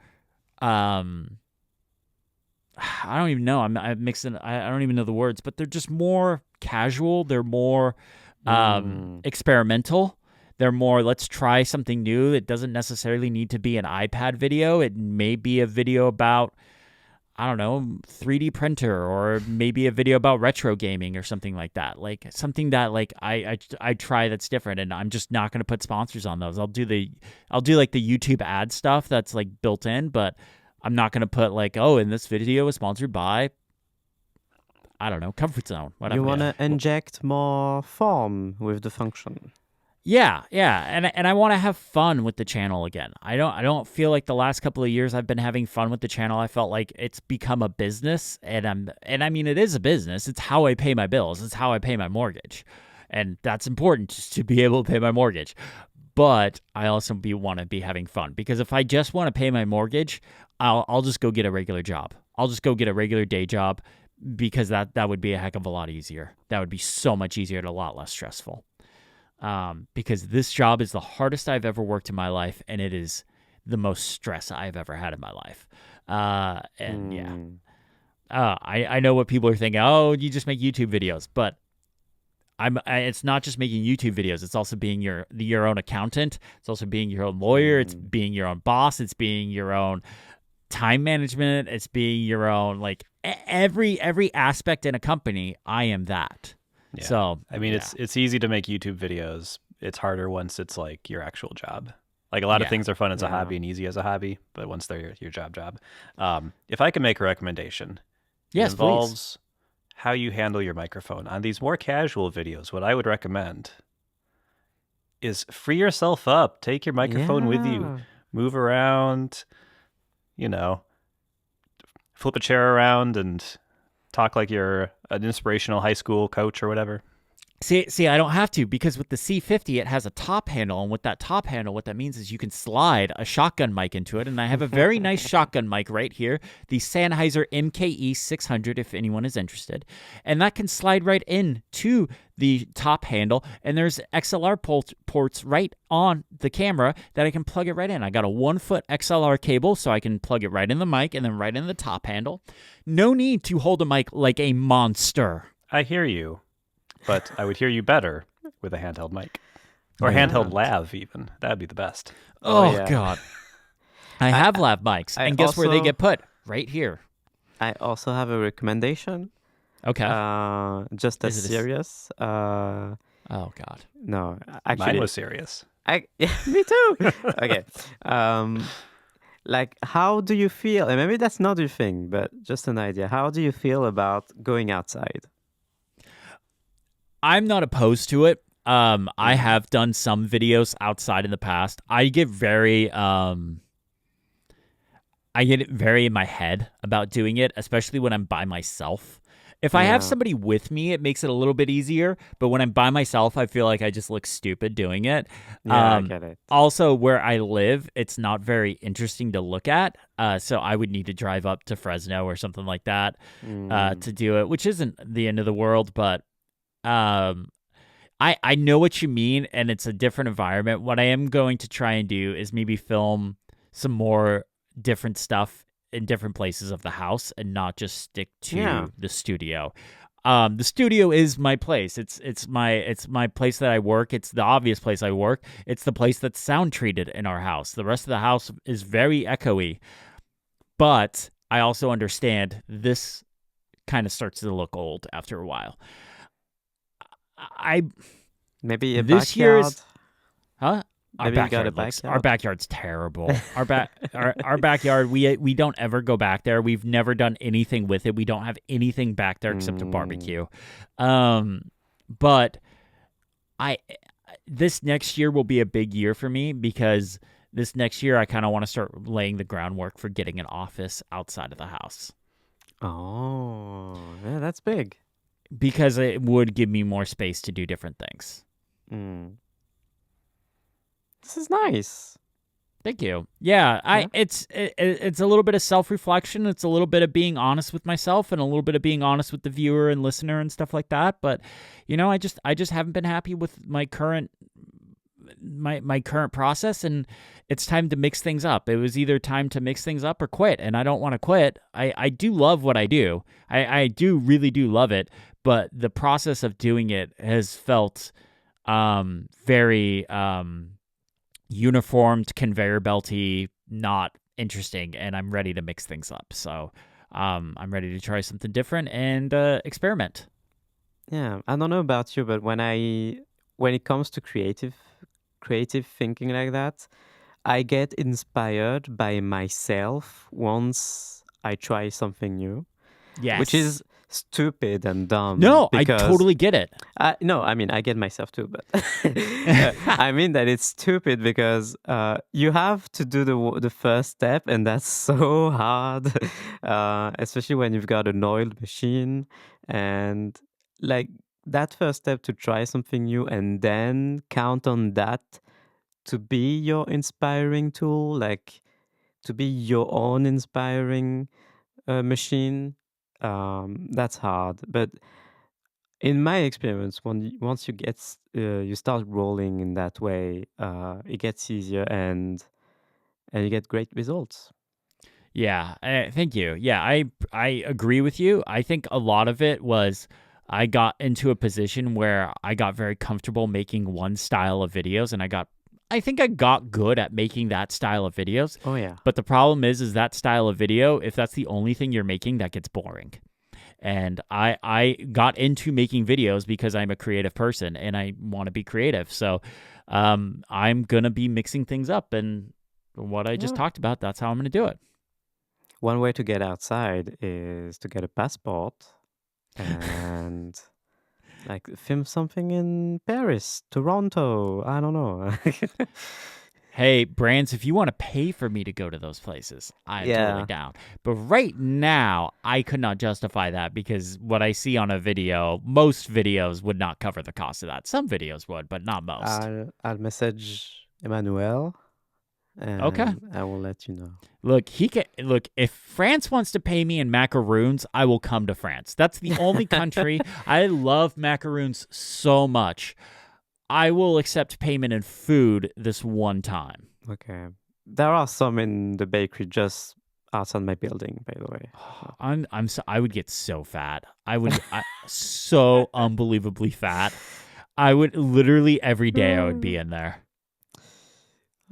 I don't even know. I'm mixing. I don't even know the words, but they're just more casual. They're more experimental. They're more, let's try something new. It doesn't necessarily need to be an iPad video. It may be a video about, I don't know, 3D printer, or maybe a video about retro gaming or something like that. Like, something that, like, I try that's different, and I'm just not going to put sponsors on those. I'll do like the YouTube ad stuff that's, like, built in, but I'm not going to put, like, oh, in this video is sponsored by, I don't know, Comfort Zone, whatever. You want to inject more form with the function. Yeah. And I want to have fun with the channel again. I don't feel like the last couple of years I've been having fun with the channel. I felt like it's become a business, and I mean, it is a business. It's how I pay my bills. It's how I pay my mortgage. And that's important, just to be able to pay my mortgage. But I also want to be having fun, because if I just want to pay my mortgage, I'll just go get a regular job. I'll just go get a regular day job, because that would be a heck of a lot easier. That would be so much easier and a lot less stressful. Because this job is the hardest I've ever worked in my life, and it is the most stress I've ever had in my life. I know what people are thinking. Oh, you just make YouTube videos, but it's not just making YouTube videos. It's also being your own accountant. It's also being your own lawyer. It's being your own boss. It's being your own time management. It's being your own, like, every aspect in a company. I am that. Yeah. So I mean, it's easy to make YouTube videos. It's harder once it's, like, your actual job. Like, a lot of things are fun as a hobby and easy as a hobby, but once they're your job. If I can make a recommendation, yes, it involves please. How you handle your microphone. On these more casual videos, what I would recommend is free yourself up. Take your microphone with you. Move around, flip a chair around and talk like you're an inspirational high school coach or whatever. See, I don't have to because with the C50, it has a top handle. And with that top handle, what that means is you can slide a shotgun mic into it. And I have a very nice shotgun mic right here, the Sennheiser MKE 600, if anyone is interested. And that can slide right in to the top handle. And there's XLR ports right on the camera that I can plug it right in. I got a 1-foot XLR cable, so I can plug it right in the mic and then right in the top handle. No need to hold a mic like a monster. I hear you. But I would hear you better with a handheld mic. Or handheld lav, even. That'd be the best. Oh God. I have lav mics. And guess where they get put? Right here. I also have a recommendation. Okay. Just as serious. Oh God. No, actually. Mine was serious. Yeah, me too. Okay. Like, how do you feel? And maybe that's not your thing, but just an idea. How do you feel about going outside? I'm not opposed to it. I have done some videos outside in the past. I get very in my head about doing it, especially when I'm by myself. If I have somebody with me, it makes it a little bit easier. But when I'm by myself, I feel like I just look stupid doing it. Yeah, I get it. Also, where I live, it's not very interesting to look at. So I would need to drive up to Fresno or something like that to do it, which isn't the end of the world. But I know what you mean, and it's a different environment. What I am going to try and do is maybe film some more different stuff in different places of the house and not just stick to the studio. The studio is my place. It's my place that I work. It's the obvious place I work. It's the place that's sound treated in our house. The rest of the house is very echoey. But I also understand this kind of starts to look old after a while. Maybe a this backyard. year is, huh? Maybe you got a backyard. Our backyard's terrible. Our backyard, we don't ever go back there. We've never done anything with it. We don't have anything back there except a barbecue. But this next year will be a big year for me because this next year I kind of want to start laying the groundwork for getting an office outside of the house. Oh, yeah, that's big. Because it would give me more space to do different things. This is nice. Thank you. Yeah, it's a little bit of self-reflection. It's a little bit of being honest with myself and a little bit of being honest with the viewer and listener and stuff like that. But I just haven't been happy with my current process, and it's time to mix things up. It was either time to mix things up or quit, and I don't want to quit. I do love what I do. I really do love it, but the process of doing it has felt very uniformed, conveyor belty, not interesting, and I'm ready to mix things up. So I'm ready to try something different and experiment. Yeah, I don't know about you, but when it comes to creative thinking like that, I get inspired by myself once I try something new. Yes. Which is stupid and dumb. No, I totally get it. No, I mean, I get myself too, but I mean that it's stupid because you have to do the first step, and that's so hard, especially when you've got an oiled machine. And like that first step to try something new and then count on that to be your inspiring tool, like to be your own inspiring machine. That's hard, but in my experience, once you start rolling in that way, it gets easier and you get great results. Yeah, thank you. Yeah, I agree with you. I think a lot of it was I got into a position where I got very comfortable making one style of videos, and I think I got good at making that style of videos. Oh yeah. But the problem is that style of video, if that's the only thing you're making, that gets boring. And I got into making videos because I'm a creative person and I want to be creative. So I'm going to be mixing things up. And what I just talked about, that's how I'm going to do it. One way to get outside is to get a passport and like film something in Paris, Toronto. I don't know. Hey, brands, if you want to pay for me to go to those places, I'm totally down. But right now, I could not justify that because what I see on a video, most videos would not cover the cost of that. Some videos would, but not most. I'll message Emmanuel Okay. and I will let you know. Look, if France wants to pay me in macaroons, I will come to France. That's the only country. I love macaroons so much. I will accept payment in food this one time. Okay. There are some in the bakery just outside my building, by the way. I would get so fat. So unbelievably fat. I would literally every day I would be in there.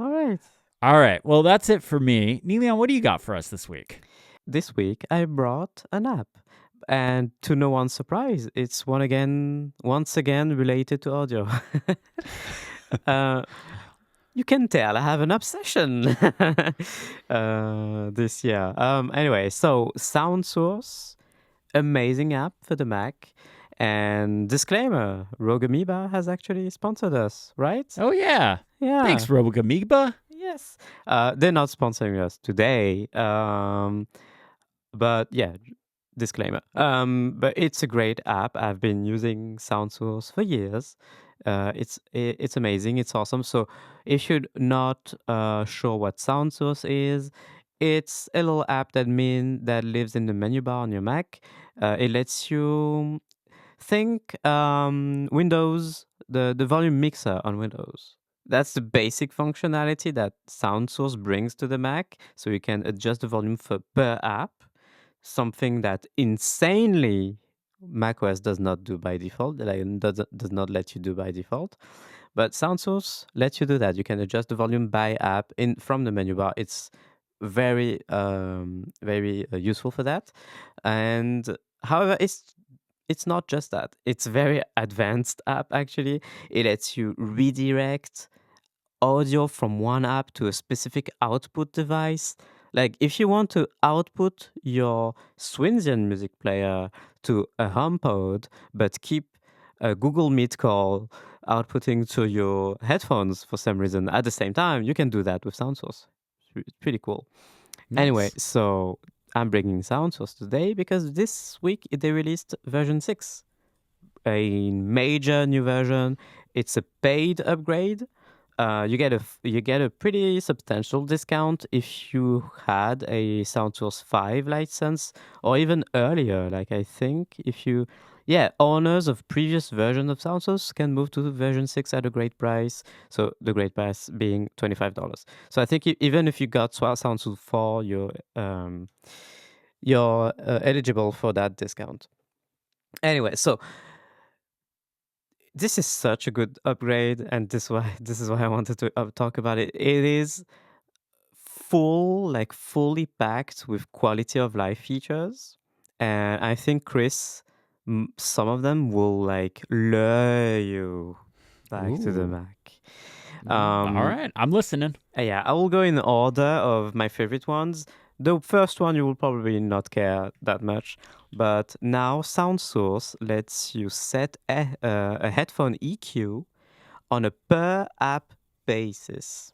All right. All right. Well, that's it for me. Niléane, what do you got for us this week? This week I brought an app. And to no one's surprise, it's once again related to audio. You can tell I have an obsession this year. Anyway, so SoundSource, amazing app for the Mac. And disclaimer, Rogue Amoeba has actually sponsored us, right? Oh, yeah. Yeah. Thanks, Rogue Amoeba. Yes. They're not sponsoring us today. But yeah, disclaimer. But it's a great app. I've been using SoundSource for years. It's amazing. It's awesome. So if you're not sure what SoundSource is, it's a little app that lives in the menu bar on your Mac. It lets you think Windows, the volume mixer on Windows. That's the basic functionality that SoundSource brings to the Mac. So you can adjust the volume per app. Something that insanely macOS does not do by default, does not let you do by default. But SoundSource lets you do that. You can adjust the volume by app from the menu bar. It's very, very useful for that. And however, it's not just that. It's a very advanced app, actually. It lets you redirect audio from one app to a specific output device. Like if you want to output your Swinzian music player to a HomePod, but keep a Google Meet call outputting to your headphones for some reason at the same time, you can do that with SoundSource. It's pretty cool. Nice. Anyway, so I'm bringing SoundSource today because this week they released version 6, a major new version. It's a paid upgrade. You get a pretty substantial discount if you had a SoundSource 5 license or even earlier. Like I think owners of previous version of SoundSource can move to version 6 at a great price. So the great price being $25. So I think even if you got SoundSource 4, you're eligible for that discount. Anyway, so this is such a good upgrade, and this is why I wanted to talk about it. It is fully packed with quality of life features, and I think Chris, some of them will lure you back to the Mac. All right, I'm listening. Yeah, I will go in order of my favorite ones. The first one you will probably not care that much, but now SoundSource lets you set a headphone EQ on a per app basis.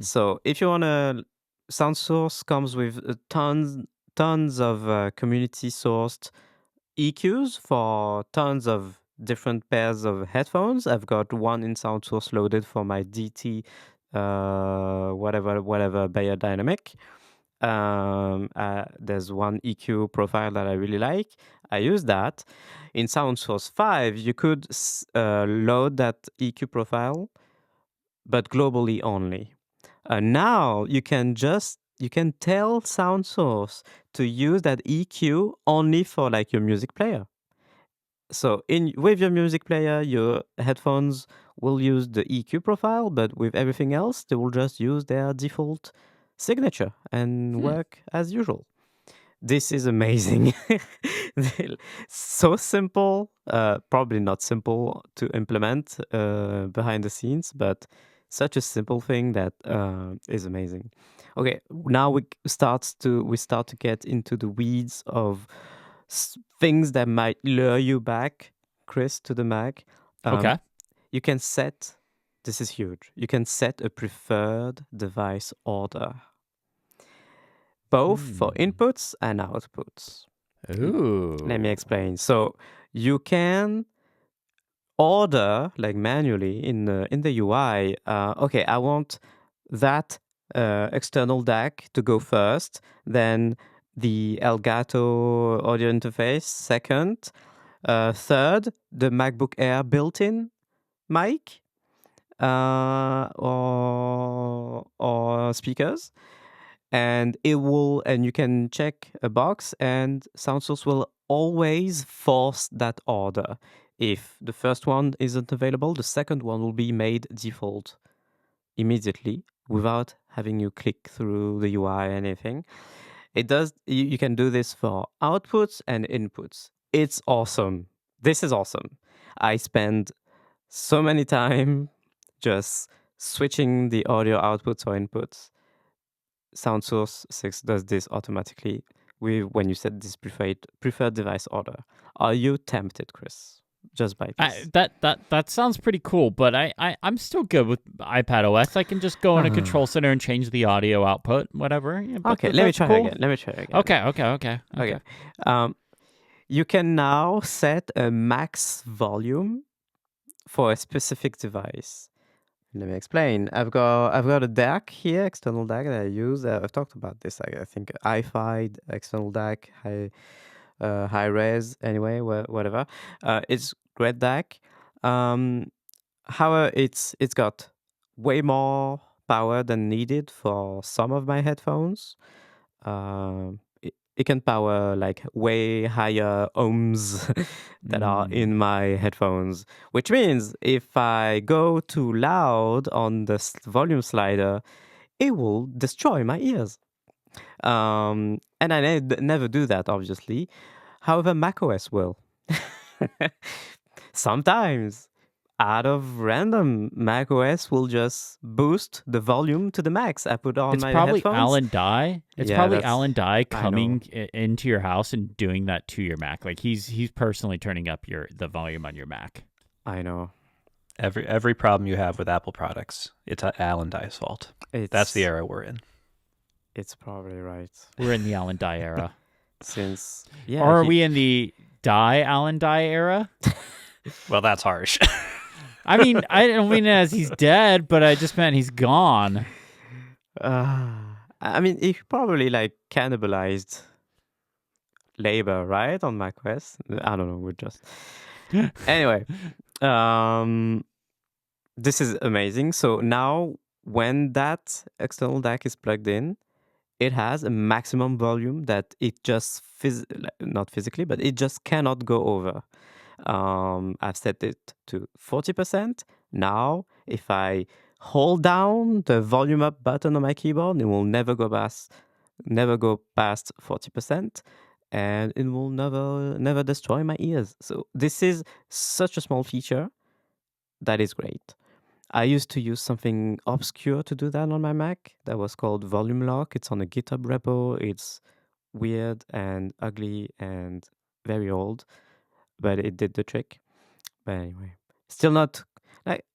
So if you want to, SoundSource comes with tons of community sourced EQs for tons of different pairs of headphones. I've got one in SoundSource loaded for my DT whatever Bayer Dynamic. There's one EQ profile that I really like. I use that. In SoundSource 5, you could load that EQ profile, but globally only. Now you can tell SoundSource to use that EQ only for your music player. So with your music player, your headphones will use the EQ profile, but with everything else, they will just use their default signature and work as usual. This is amazing. So simple, probably not simple to implement behind the scenes, but such a simple thing that is amazing. Okay, now we start to get into the weeds of things that might lure you back, Chris, to the Mac. Okay. You can set this is huge. You can set a preferred device order, both for inputs and outputs. Ooh. Let me explain. So you can order like manually in the UI. Okay, I want that external DAC to go first, then the Elgato audio interface second, third the MacBook Air built-in mic or speakers, and you can check a box, and SoundSource will always force that order. If the first one isn't available, the second one will be made default immediately without having you click through the UI or anything. It does. You can do this for outputs and inputs. It's awesome. This is awesome. I spend so many time just switching the audio outputs or inputs. SoundSource 6 does this automatically when you set this preferred device order. Are you tempted, Chris? Just by this? That sounds pretty cool, but I'm still good with iPad OS. I can just go in a control center and change the audio output, whatever. Yeah, okay, let me try again. Okay. You can now set a max volume for a specific device. Let me explain. I've got a DAC here, external DAC that I use. I've talked about this. I think iFi external DAC, high res. Anyway, whatever. It's great DAC. However, it's got way more power than needed for some of my headphones. It can power like way higher ohms that are in my headphones, which means if I go too loud on the volume slider, it will destroy my ears. And I never do that, obviously. However, macOS will. Sometimes, out of random, macOS will just boost the volume to the max. I put on my headphones. It's probably Alan Dye. It's probably Alan Dye coming into your house and doing that to your Mac. Like he's personally turning up the volume on your Mac. I know. Every problem you have with Apple products, it's Alan Dye's fault. That's the era we're in. It's probably right. We're in the Alan Dye era. Or are we in the Alan Dye era? Well, that's harsh. I mean, I don't mean it as he's dead, but I just meant he's gone. I mean, he probably like cannibalized labor, right, on macOS. I don't know. We're just anyway. This is amazing. So now, when that external DAC is plugged in, it has a maximum volume that it just not physically, but it just cannot go over. I've set it to 40%. Now, if I hold down the volume up button on my keyboard, it will never go past 40%, and it will never destroy my ears. So this is such a small feature that is great. I used to use something obscure to do that on my Mac that was called Volume Lock. It's on a GitHub repo. It's weird and ugly and very old, but it did the trick. But anyway, still not like,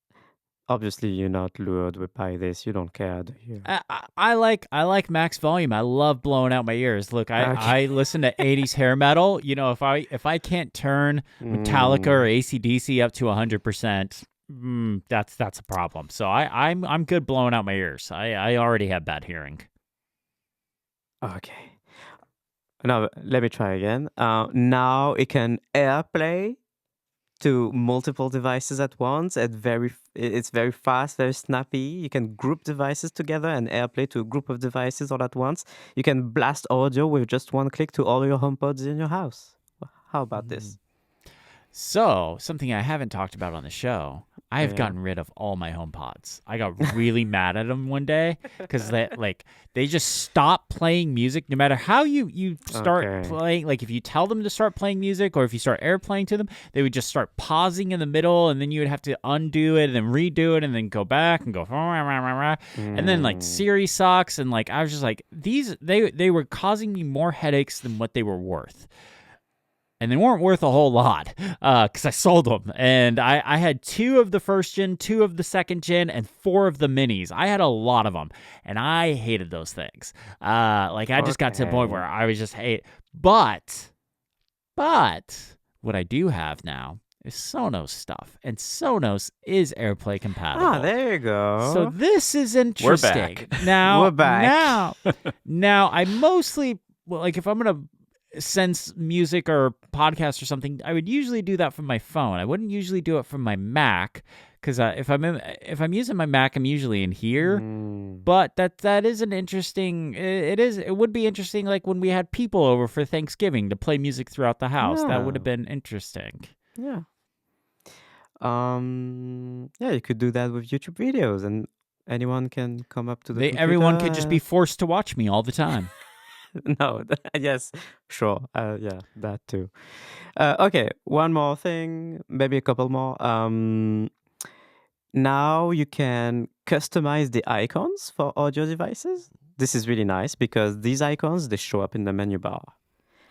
obviously you're not lured by this. You don't care, do you? I like max volume. I love blowing out my ears. Look, I listen to 80s hair metal. You know, if I can't turn Metallica or AC/DC up to 100%, that's a problem. So I'm good blowing out my ears. I already have bad hearing. Okay. Now let me try again. Now it can AirPlay to multiple devices at once. It's very fast, very snappy. You can group devices together and AirPlay to a group of devices all at once. You can blast audio with just one click to all your HomePods in your house. How about this? So, something I haven't talked about on the show, I have gotten rid of all my HomePods. I got really mad at them one day because they just stop playing music no matter how you start playing. Like if you tell them to start playing music or if you start airplaying to them, they would just start pausing in the middle, and then you would have to undo it and then redo it and then go back and go and then like Siri sucks, and like I was just like, they were causing me more headaches than what they were worth. and they weren't worth a whole lot because I sold them. And I had 2 of the first gen, 2 of the second gen, and 4 of the minis. I had a lot of them, and I hated those things. Like I just got to the point where I was just hate. But what I do have now is Sonos stuff, and Sonos is AirPlay compatible. Ah, there you go. So this is interesting. We're back. Now, We're back. now I mostly like if I'm gonna send music or podcast or something, I would usually do that from my phone. I wouldn't usually do it from my Mac because if I'm using my Mac, I'm usually in here. But that is an interesting. It would be interesting, like when we had people over for Thanksgiving to play music throughout the house. Yeah. That would have been interesting. Yeah. Yeah, you could do that with YouTube videos, and anyone can come up to the computer. Everyone could just be forced to watch me all the time. No, yes, sure. Yeah, that too. Okay, one more thing, maybe a couple more. Now you can customize the icons for audio devices. This is really nice because these icons, they show up in the menu bar.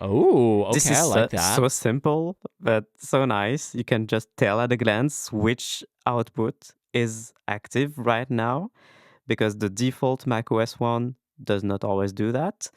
Oh, okay, This is I like that. so simple, but so nice. You can just tell at a glance which output is active right now because the default macOS one does not always do that.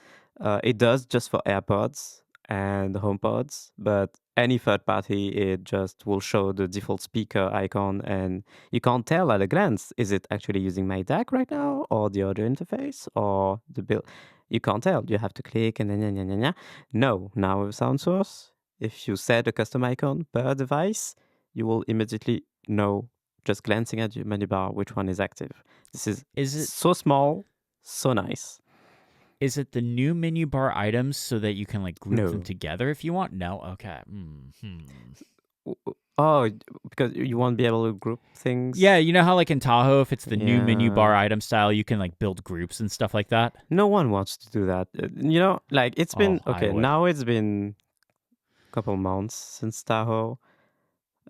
It does just for AirPods and HomePods, but any third party, it just will show the default speaker icon, and you can't tell at a glance, is it actually using my DAC right now, or the audio interface, or the build? You can't tell. You have to click and then. No, now with SoundSource, if you set a custom icon per device, you will immediately know, just glancing at your menu bar, which one is active. This is it so small, so nice. Is it the new menu bar items so that you can like group No. them together if you want? No? Okay. Oh, because you won't be able to group things? Yeah, you know how like in Tahoe, if it's the new menu Yeah. bar item style, you can like build groups and stuff like that? No one wants to do that. Like it's been, Oh, I okay, would. now it's been a couple months since Tahoe.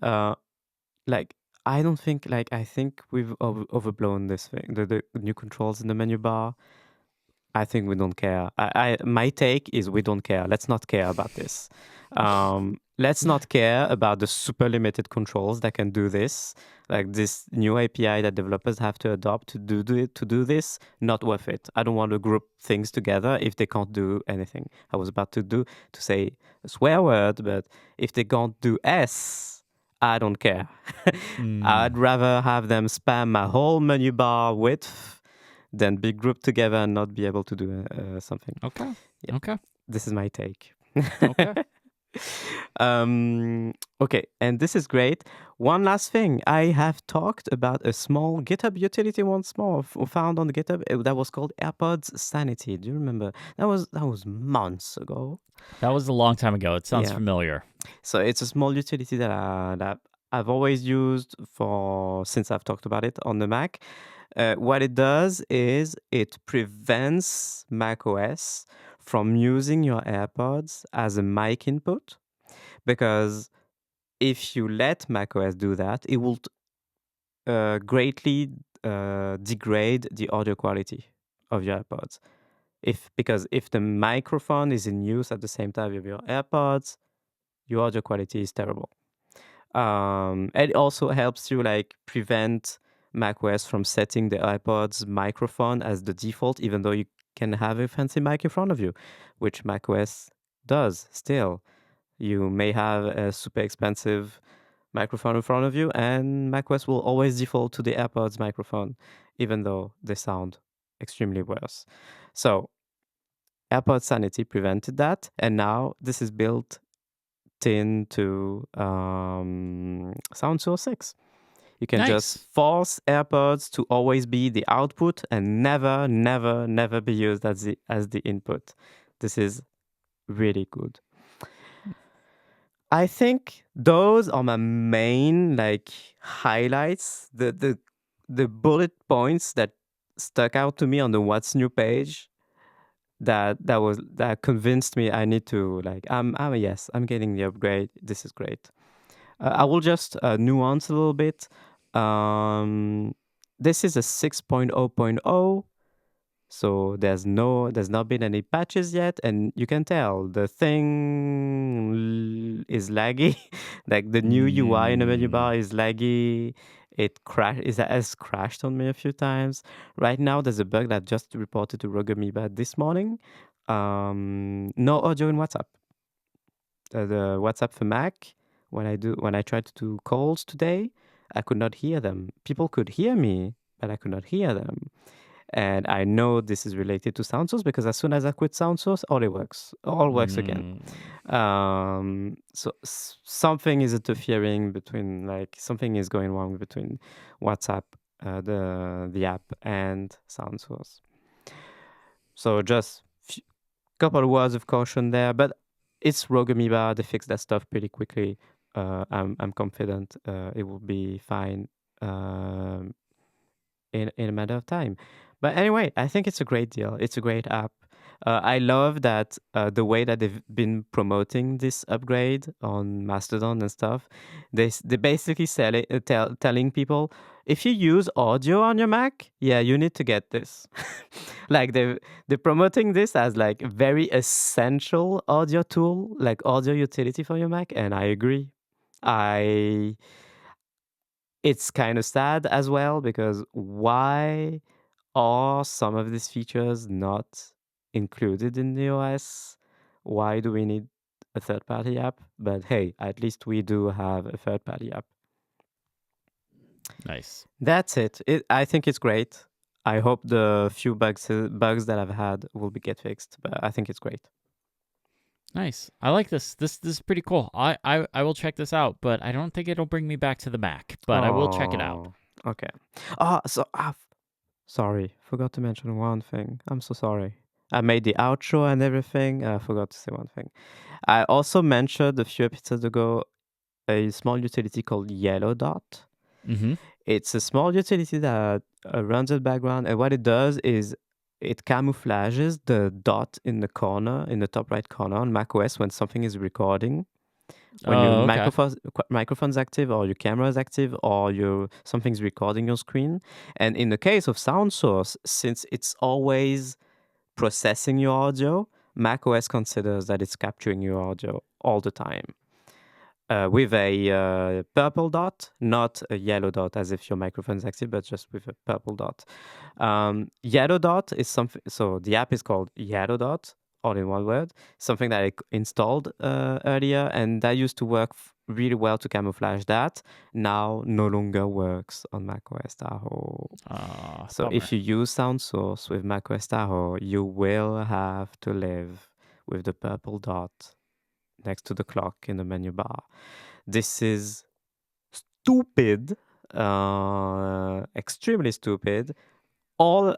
Like, I don't think, like, I think we've overblown this thing. The new controls in the menu bar. I think we don't care. My take is we don't care. Let's not care about this. Let's not care about the super limited controls that can do this. Like this new API that developers have to adopt to do this. Not worth it. I don't want to group things together if they can't do anything. I was about to say a swear word, but if they can't do S, I don't care. I'd rather have them spam my whole menu bar width than be grouped together and not be able to do something. Okay. Yeah. Okay. This is my take. Okay. Okay, and this is great. One last thing. I have talked about a small GitHub utility once more found on GitHub that was called AirPods Sanity. Do you remember? That was months ago. That was a long time ago. It sounds familiar. So it's a small utility that I've always used since I've talked about it on the Mac. What it does is it prevents macOS from using your AirPods as a mic input, because if you let macOS do that, it will greatly degrade the audio quality of your AirPods. Because if the microphone is in use at the same time with your AirPods, your audio quality is terrible. It also helps you like prevent macOS from setting the iPod's microphone as the default, even though you can have a fancy mic in front of you, which macOS does still. You may have a super expensive microphone in front of you, and macOS will always default to the AirPods microphone, even though they sound extremely worse. So AirPods Sanity prevented that, and now this is built into SoundSource 6. You can just force AirPods to always be the output and never, never, never be used as the input. This is really good. I think those are my main like highlights. The bullet points that stuck out to me on the What's New page. That convinced me I need to yes, I'm getting the upgrade. This is great. I will just nuance a little bit. This is a 6.0.0. So there's not been any patches yet, and you can tell the thing is laggy. Like the new UI in the menu bar is laggy. It has crashed on me a few times. Right now, there's a bug that just reported to Rogue Amoeba this morning. No audio in WhatsApp. The WhatsApp for Mac, when I tried to do calls today, I could not hear them. People could hear me, but I could not hear them. And I know this is related to SoundSource because as soon as I quit SoundSource, all works again. So something is interfering between, like, something is going wrong between WhatsApp, the app, and SoundSource. So just couple of words of caution there, but it's Rogue Amoeba. They fix that stuff pretty quickly. I'm confident it will be fine in a matter of time. But anyway, I think it's a great deal. It's a great app. I love that the way that they've been promoting this upgrade on Mastodon and stuff. They basically telling people, if you use audio on your Mac, yeah, you need to get this. Like they're promoting this as like a very essential audio tool, like audio utility for your Mac, and I agree. It's kind of sad as well because why are some of these features not included in the OS? Why do we need a third-party app? But hey, at least we do have a third-party app. Nice. That's it. I think it's great. I hope the few bugs that I've had will get fixed, but I think it's great. Nice. I like this. This is pretty cool. I will check this out, but I don't think it'll bring me back to the Mac, but I will check it out. Okay. Sorry, forgot to mention one thing. I'm so sorry. I made the outro and everything. I forgot to say one thing. I also mentioned a few episodes ago a small utility called Yellow Dot. Mm-hmm. It's a small utility that runs in the background, and what it does is it camouflages the dot in the corner, in the top right corner on macOS when something is recording. When your microphone's active or your camera is active or something's recording your screen. And in the case of SoundSource, since it's always processing your audio, macOS considers that it's capturing your audio all the time. With a purple dot, not a yellow dot as if your microphone is active, but just with a purple dot. Yellow dot is something, so the app is called Yellow Dot, all in one word, something that I installed earlier, and that used to work really well to camouflage that. Now no longer works on macOS Tahoe. So bummer. if you use SoundSource with macOS Tahoe, you will have to live with the purple dot next to the clock in the menu bar. This is stupid, extremely stupid. All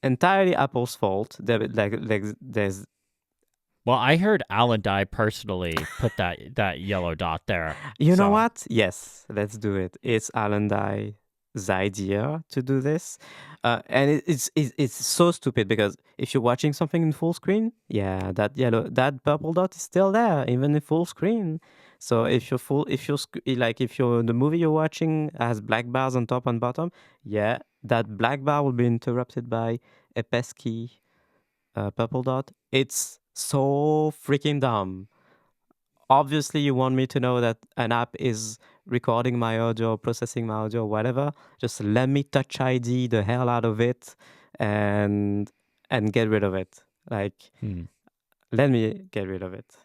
entirely Apple's fault. There's. Well, I heard Alan Dye personally put that yellow dot there. You know what? Yes, let's do it. It's Alan Dye's idea to do this, and it's so stupid because if you're watching something in full screen, yeah, that purple dot is still there even in full screen. So if the movie you're watching has black bars on top and bottom, yeah, that black bar will be interrupted by a pesky purple dot. It's so freaking dumb. Obviously, you want me to know that an app is recording my audio, processing my audio, whatever. Just let me Touch ID the hell out of it and get rid of it. Let me get rid of it.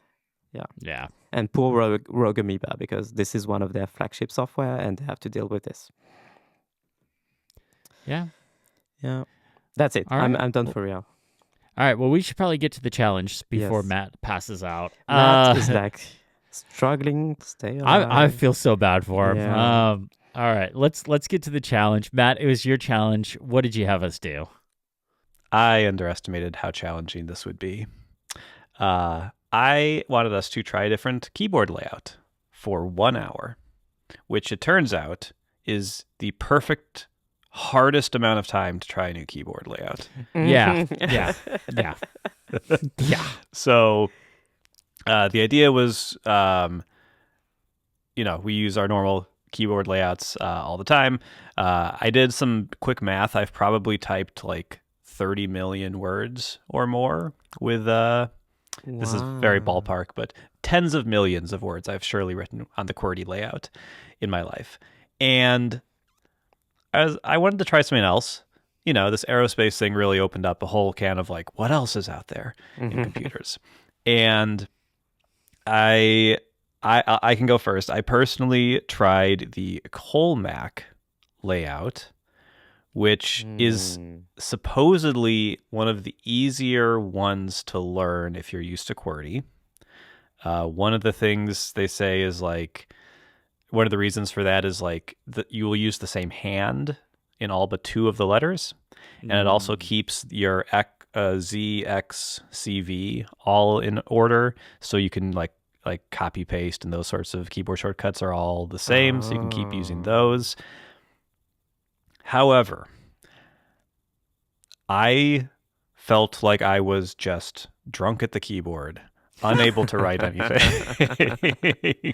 Yeah. And poor Rogue Amoeba, because this is one of their flagship software and they have to deal with this. Yeah. That's it. Right. I'm done for real. All right, well, we should probably get to the challenge before Matt passes out. Matt is struggling to stay alive. I feel so bad for him. Yeah. All right, let's get to the challenge. Matt, it was your challenge. What did you have us do? I underestimated how challenging this would be. I wanted us to try a different keyboard layout for 1 hour, which it turns out is the perfect hardest amount of time to try a new keyboard layout. Yeah. So the idea was, we use our normal keyboard layouts all the time. I did some quick math. I've probably typed like 30 million words or more with this is very ballpark, but tens of millions of words I've surely written on the QWERTY layout in my life. And I wanted to try something else. This aerospace thing really opened up a whole can of like, what else is out there in computers? And I can go first. I personally tried the Colemak layout, which is supposedly one of the easier ones to learn if you're used to QWERTY. One of the things they say is like, one of the reasons for that is like that you will use the same hand in all but 2 of the letters, and it also keeps your Z, X, CV all in order, so you can like copy paste, and those sorts of keyboard shortcuts are all the same, so you can keep using those. However, I felt like I was just drunk at the keyboard, unable to write anything.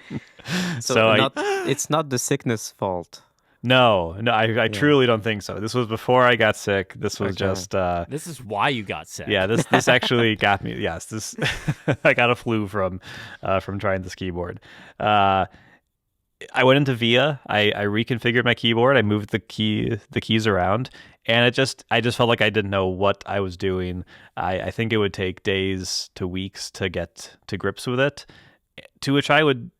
So it's not the sickness fault. No, I truly don't think so. This was before I got sick. This was just... this is why you got sick. Yeah, this actually got me. Yes, this I got a flu from trying this keyboard. I went into VIA. I reconfigured my keyboard. I moved the keys around, and I just felt like I didn't know what I was doing. I think it would take days to weeks to get to grips with it. To which I would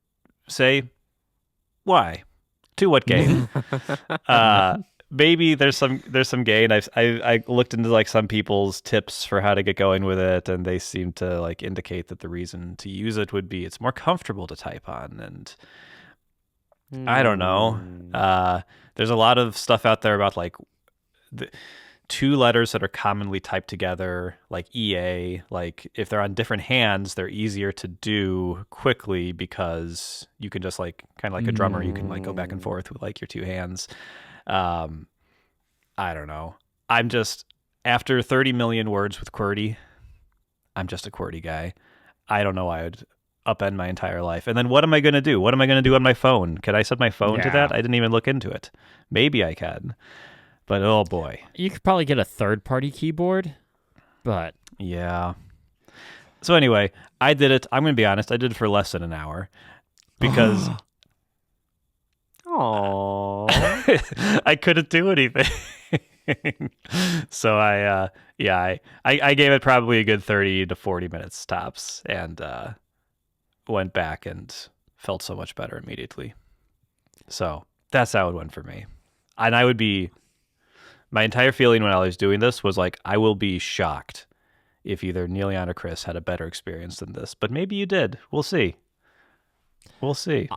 say, why? To what gain? Maybe there's some gain. I looked into like some people's tips for how to get going with it, and they seem to like indicate that the reason to use it would be it's more comfortable to type on, and I don't know. There's a lot of stuff out there about like the 2 letters that are commonly typed together, like EA, like if they're on different hands, they're easier to do quickly because you can just like kind of like a drummer, you can like go back and forth with like your 2 hands. I don't know. I'm just, after 30 million words with QWERTY, I'm just a QWERTY guy. I don't know why I would upend my entire life. And then what am I going to do? What am I going to do on my phone? Can I set my phone to that? I didn't even look into it. Maybe I can. But oh boy. You could probably get a third-party keyboard, but... Yeah. So anyway, I did it. I'm going to be honest. I did it for less than an hour because... Aww. I couldn't do anything. So I gave it probably a good 30 to 40 minutes tops, and went back and felt so much better immediately. So that's how it went for me. And I would be... My entire feeling when I was doing this was like, I will be shocked if either Niléane or Chris had a better experience than this. But maybe you did. We'll see. We'll see.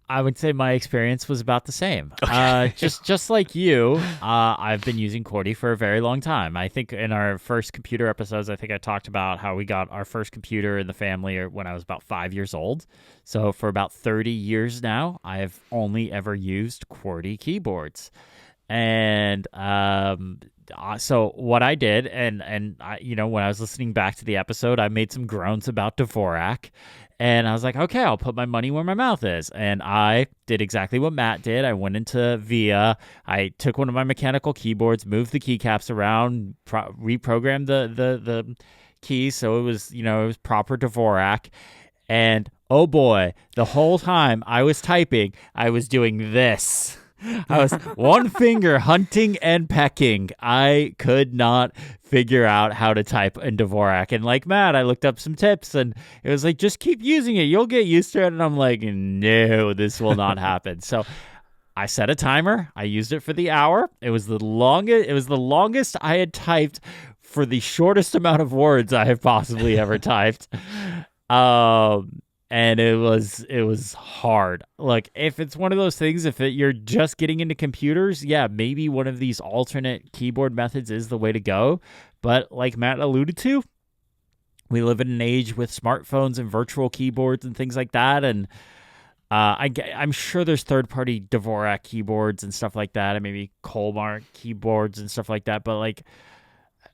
I would say my experience was about the same. Okay. Just like you, I've been using QWERTY for a very long time. I think in our first computer episodes, I think I talked about how we got our first computer in the family when I was about 5 years old. So for about 30 years now, I've only ever used QWERTY keyboards. And so what I did, and I, when I was listening back to the episode, I made some groans about Dvorak, and I was like, okay, I'll put my money where my mouth is. And I did exactly what Matt did. I went into VIA. I took one of my mechanical keyboards, moved the keycaps around, reprogrammed the keys so it was proper Dvorak. And oh boy, the whole time I was typing, I was doing this. I was one finger hunting and pecking. I could not figure out how to type in Dvorak. And like Matt, I looked up some tips, and it was like, just keep using it. You'll get used to it. And I'm like, no, this will not happen. So I set a timer. I used it for the hour. It was the longest I had typed for the shortest amount of words I have possibly ever typed. And it was hard. Like, if it's one of those things, you're just getting into computers, yeah, maybe one of these alternate keyboard methods is the way to go. But like Matt alluded to, we live in an age with smartphones and virtual keyboards and things like that. And I'm sure there's third-party Dvorak keyboards and stuff like that, and maybe Colemak keyboards and stuff like that. But like,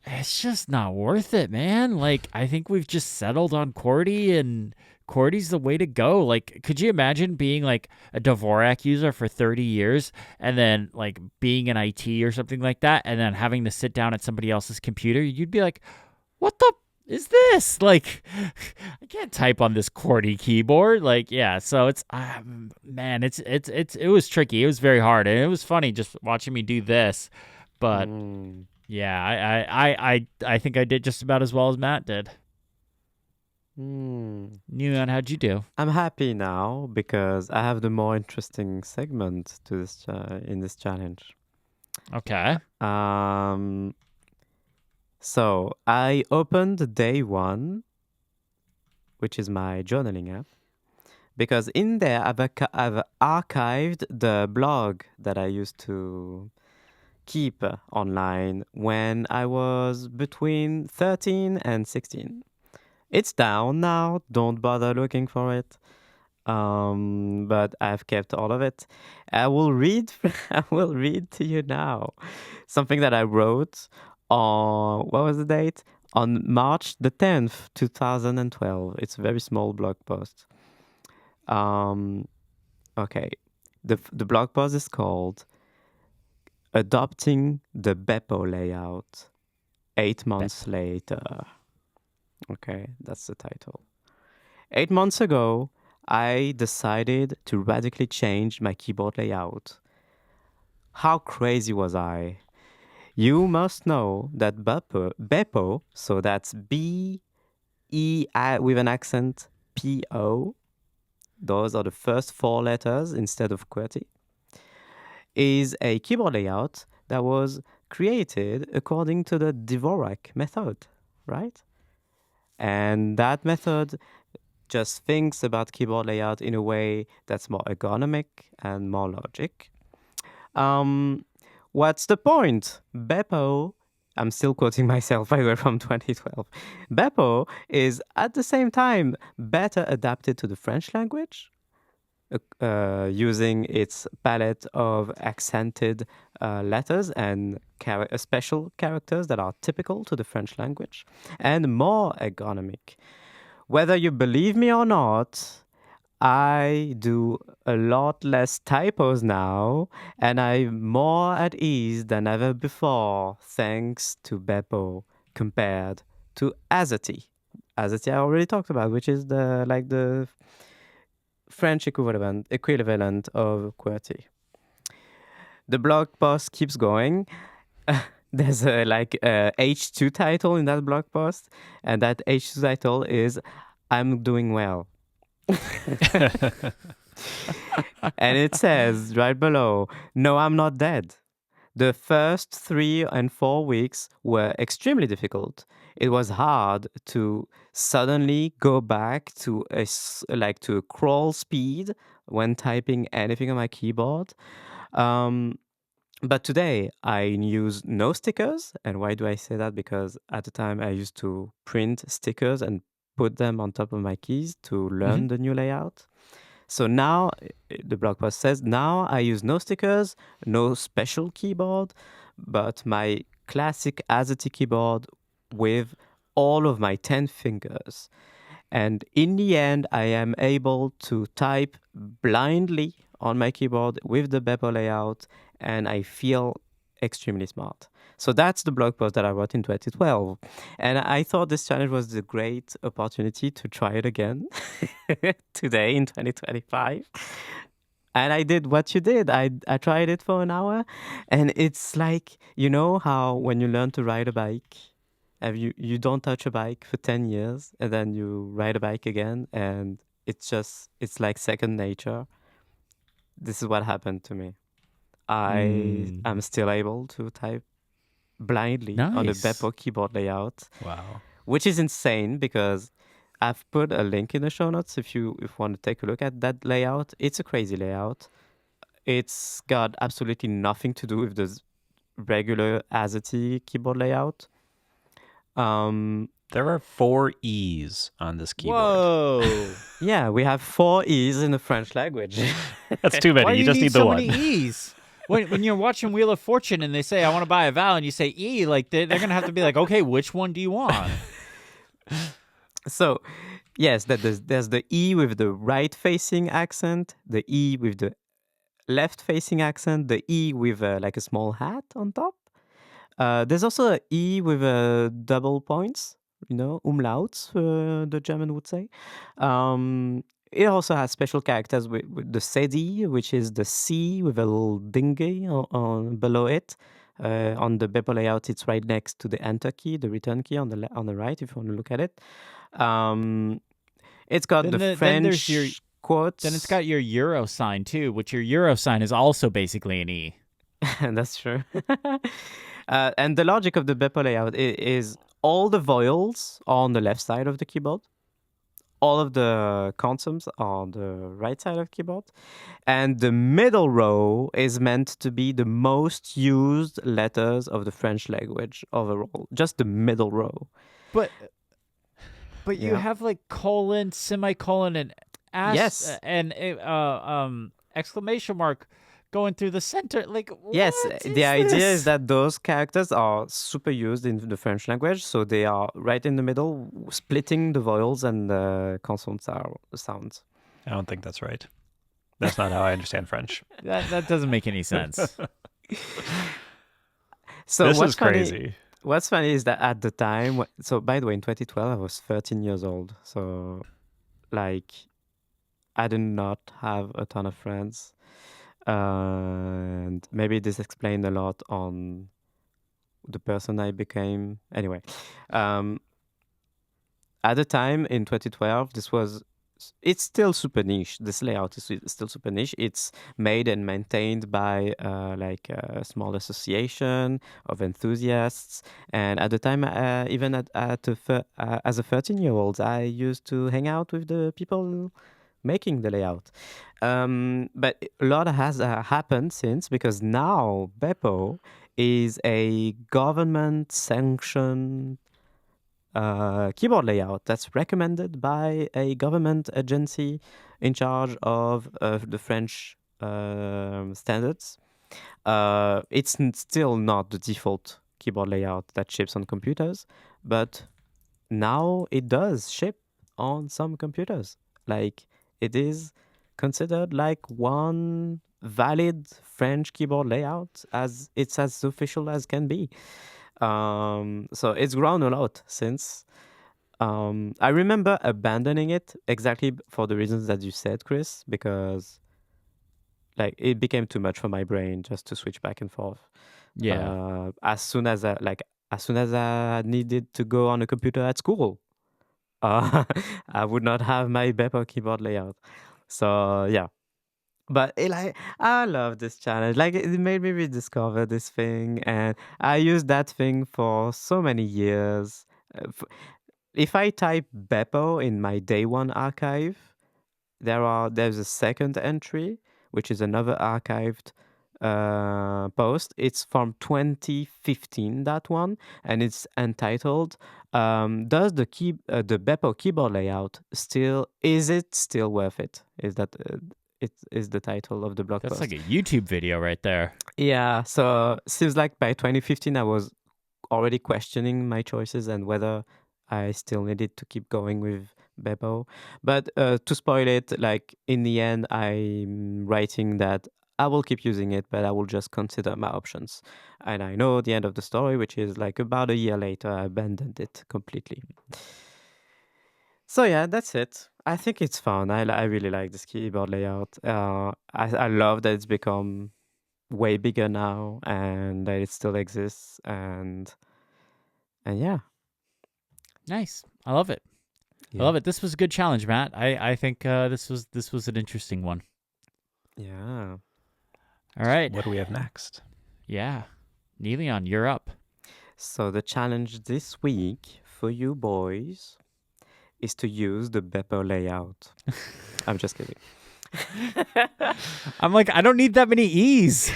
it's just not worth it, man. Like, I think we've just settled on QWERTY, and QWERTY's the way to go. Like, could you imagine being like a Dvorak user for 30 years and then like being in IT or something like that, and then having to sit down at somebody else's computer? You'd be like, what the is this? Like, I can't type on this QWERTY keyboard. Like, yeah. So it's, man, it was tricky. It was very hard, and it was funny just watching me do this, but. Yeah, I think I did just about as well as Matt did. Niléane, how'd you do? I'm happy now because I have the more interesting segment to this in this challenge. Okay. So I opened day one, which is my journaling app, because in there I've archived the blog that I used to keep online when I was between 13 and 16. It's down now. Don't bother looking for it. But I've kept all of it. I will read to you now something that I wrote on, what was the date? On March the 10th, 2012. It's a very small blog post. Okay. The blog post is called Adopting the BÉPO layout 8 months later. Okay, that's the title. 8 months ago, I decided to radically change my keyboard layout. How crazy was I? You must know that BÉPO, so that's B-E with an accent, P-O, those are the first 4 letters instead of QWERTY, is a keyboard layout that was created according to the Dvorak method, right? And that method just thinks about keyboard layout in a way that's more ergonomic and more logic. What's the point? BÉPO, I'm still quoting myself, by the way, from 2012. BÉPO is at the same time better adapted to the French language, using its palette of accented letters and special characters that are typical to the French language, and more ergonomic. Whether you believe me or not, I do a lot less typos now, and I'm more at ease than ever before, thanks to BÉPO compared to AZERTY. AZERTY I already talked about, which is the French equivalent of QWERTY. The blog post keeps going. There's a H2 title in that blog post, and that H2 title is "I'm doing well." And it says right below, "No, I'm not dead." The first 3 and 4 weeks were extremely difficult. It was hard to suddenly go back to a crawl speed when typing anything on my keyboard. But today I use no stickers. And why do I say that? Because at the time I used to print stickers and put them on top of my keys to learn the new layout. So now, the blog post says, now I use no stickers, no special keyboard, but my classic AZERTY keyboard with all of my 10 fingers. And in the end, I am able to type blindly on my keyboard with the BÉPO layout, and I feel extremely smart. So that's the blog post that I wrote in 2012. And I thought this challenge was a great opportunity to try it again today in 2025. And I did what you did. I tried it for an hour. And it's like, you know how when you learn to ride a bike, you don't touch a bike for 10 years and then you ride a bike again and it's like second nature. This is what happened to me. I am still able to type blindly on the BÉPO keyboard layout. Wow. Which is insane because I've put a link in the show notes if you want to take a look at that layout. It's a crazy layout. It's got absolutely nothing to do with the regular AZERTY keyboard layout. There are 4 E's on this keyboard. Whoa. Yeah, we have 4 E's in the French language. That's too many. Why you do just need need the so one. many E's? when you're watching Wheel of Fortune and they say, I want to buy a vowel, and you say E, like they're going to have to be like, okay, which one do you want? So, yes, there's the E with the right-facing accent, the E with the left-facing accent, the E with like a small hat on top. There's also an E with double points, umlauts, the German would say. It also has special characters with the SEDI, which is the C with a little dinghy on below it. On the BÉPO layout, it's right next to the enter key, the return key on the right, if you want to look at it. It's got the French quotes. Then it's got your Euro sign too, which your Euro sign is also basically an E. That's true. And the logic of the BÉPO layout is all the vowels are on the left side of the keyboard. All of the consonants are on the right side of the keyboard. And the middle row is meant to be the most used letters of the French language overall. Just the middle row. But you have like colon, semicolon, and yes, and exclamation mark going through the center. Like, yes, the idea is that those characters are super used in the French language, so they are right in the middle, splitting the vowels and the consonants are the sounds. I don't think that's right. That's not how I understand French. That doesn't make any sense. So this is crazy. What's funny is that at the time, so by the way, in 2012, I was 13 years old. So, like, I did not have a ton of friends. And maybe this explained a lot on the person I became. Anyway, at the time in 2012, it's still super niche. This layout is still super niche. It's made and maintained by like a small association of enthusiasts. And at the time, even as a 13-year-old, I used to hang out with the people making the layout. But a lot has happened since, because now BÉPO is a government-sanctioned keyboard layout that's recommended by a government agency in charge of the French standards. It's still not the default keyboard layout that ships on computers, but now it does ship on some computers. Like, it is considered like one valid French keyboard layout, as it's as official as can be. So it's grown a lot since. I remember abandoning it exactly for the reasons that you said, Chris, because like it became too much for my brain just to switch back and forth. Yeah. As soon as I needed to go on a computer at school, I would not have my BÉPO keyboard layout. So yeah. But I love this challenge. Like, it made me rediscover this thing, and I used that thing for so many years. If I type BÉPO in my day one archive, there's a second entry, which is another archived post. It's from 2015, that one, and it's entitled "Does the BÉPO keyboard layout is it still worth it?" Is that it is the title of the blog post. That's like a YouTube video right there. Yeah, so seems like by 2015 I was already questioning my choices and whether I still needed to keep going with BÉPO. But to spoil it, like in the end, I'm writing that I will keep using it, but I will just consider my options. And I know the end of the story, which is like about a year later, I abandoned it completely. So yeah, that's it. I think it's fun. I really like this keyboard layout. I love that it's become way bigger now and that it still exists. And yeah. Nice. I love it. Yeah. I love it. This was a good challenge, Matt. I think this was an interesting one. Yeah. All right. What do we have next? Yeah. Niléane, you're up. So the challenge this week for you boys is to use the BÉPO layout. I'm just kidding. I'm like, I don't need that many E's.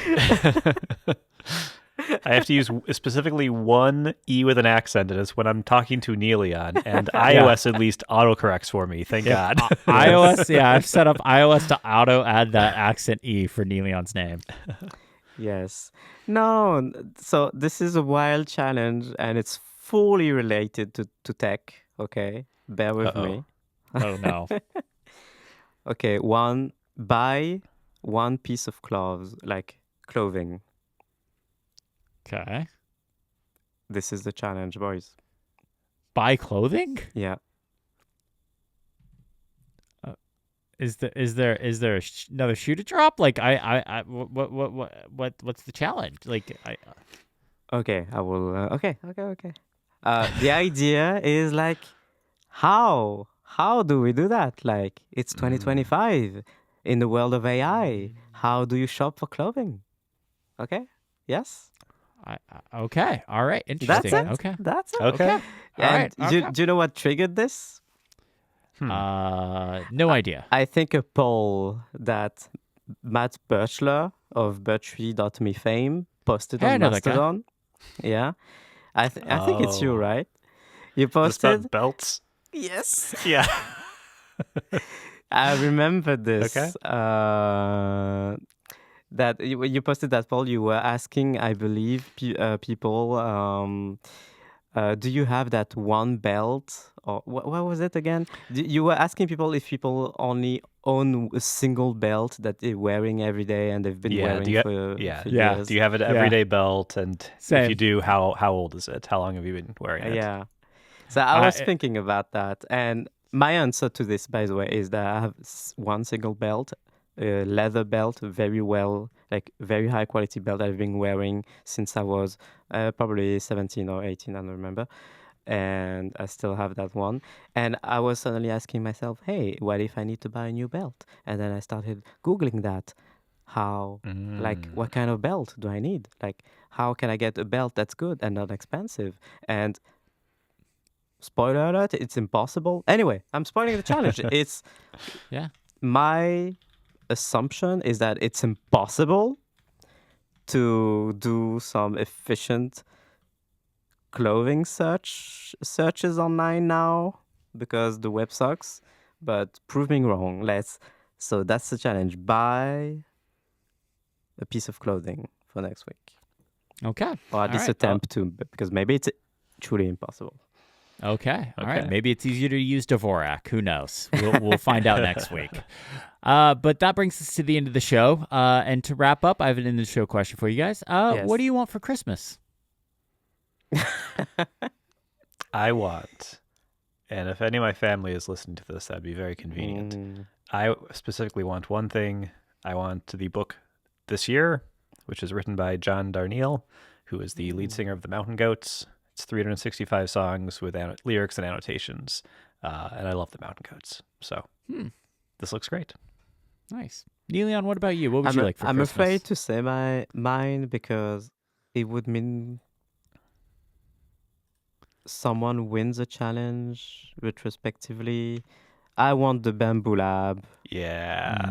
I have to use specifically one E with an accent, and it's when I'm talking to Niléane, and iOS at least autocorrects for me. Thank God. iOS, yeah, I've set up iOS to auto add that accent E for Niléane's name. Yes. No, so this is a wild challenge and it's fully related to tech. Okay. Bear with Uh-oh. me. Oh no. Okay. Buy one piece of clothes, like clothing. Okay. This is the challenge, boys. Buy clothing? Yeah. Is there another shoe to drop? Like what's the challenge? Like Okay. I will. Okay. The idea is like, how do we do that? Like, it's 2025 in the world of AI. How do you shop for clothing? Okay. Yes. okay. All right. That's Interesting. it. Okay. That's it. Okay. All right. And do you know what triggered this? No idea. I think a poll that Matt Birchler of Birchy.me fame posted Hey, I on know that guy. Mastodon. Yeah. I think it's you, Oh. right? You Is this posted? about belts? Yes. Yeah. I remember this. Okay. That you posted that poll, you were asking, I believe, people, do you have that one belt? Or what was it again? You were asking people if people only own a single belt that they're wearing every day and they've been wearing for years. Do you have an everyday belt? And Same. if you do, how old is it? How long have you been wearing it? Yeah. So I was thinking about that. And my answer to this, by the way, is that I have one single belt, a leather belt, very high quality belt I've been wearing since I was probably 17 or 18, I don't remember. And I still have that one. And I was suddenly asking myself, hey, what if I need to buy a new belt? And then I started Googling that. What kind of belt do I need? Like, how can I get a belt that's good and not expensive? And spoiler alert, it's impossible. Anyway, I'm spoiling the challenge. It's my assumption is that it's impossible to do some efficient clothing searches online now because the web sucks. But prove me wrong. So that's the challenge. Buy a piece of clothing for next week. Okay. Or at least attempt to, because maybe it's truly impossible. Okay. All right. Maybe it's easier to use Dvorak. Who knows? We'll find out next week. But that brings us to the end of the show. And to wrap up, I have an end of the show question for you guys. Yes. What do you want for Christmas? I want, and if any of my family is listening to this, that'd be very convenient. I specifically want one thing. I want the book This Year, which is written by John Darnielle, who is the lead singer of the Mountain Goats. It's 365 songs with lyrics and annotations, and I love the Mountain Goats. So this looks great. Nice. Niléane, what about you? What would you like for I'm Christmas? afraid to say mine because it would mean someone wins a challenge retrospectively. I want the Bamboo Lab. Yeah.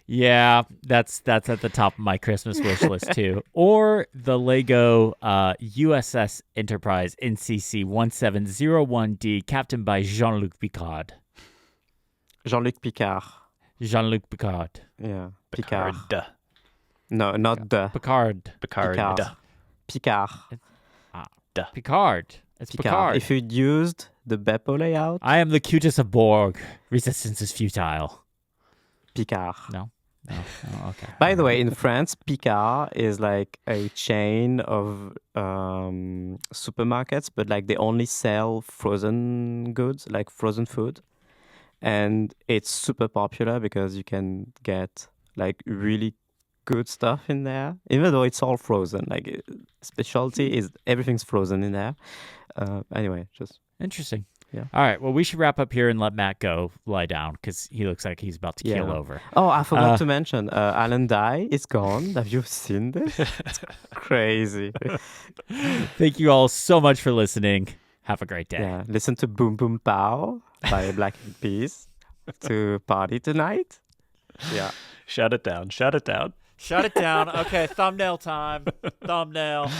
Yeah, that's at the top of my Christmas wish list too. Or the Lego USS Enterprise NCC 1701D, captained by Jean-Luc Picard. Jean-Luc Picard. Yeah. Picard. No, not the. Picard. Picard. Picard. It's Picard. If you used the BÉPO layout. I am the cutest of Borg. Resistance is futile. Picard. No. Oh, okay. By the way, in France, Picard is like a chain of supermarkets, but like they only sell frozen goods, like frozen food. And it's super popular because you can get like really good stuff in there, even though it's all frozen. Like specialty is everything's frozen in there. Anyway, just interesting. Yeah. All right. Well, we should wrap up here and let Matt go lie down because he looks like he's about to keel over. Oh, I forgot to mention, Alan Dye is gone. Have you seen this? It's crazy. Thank you all so much for listening. Have a great day. Yeah. Listen to Boom Boom Pow by Black Eyed Peas to party tonight. Yeah. Shut it down. Shut it down. Okay. Thumbnail time. Thumbnail.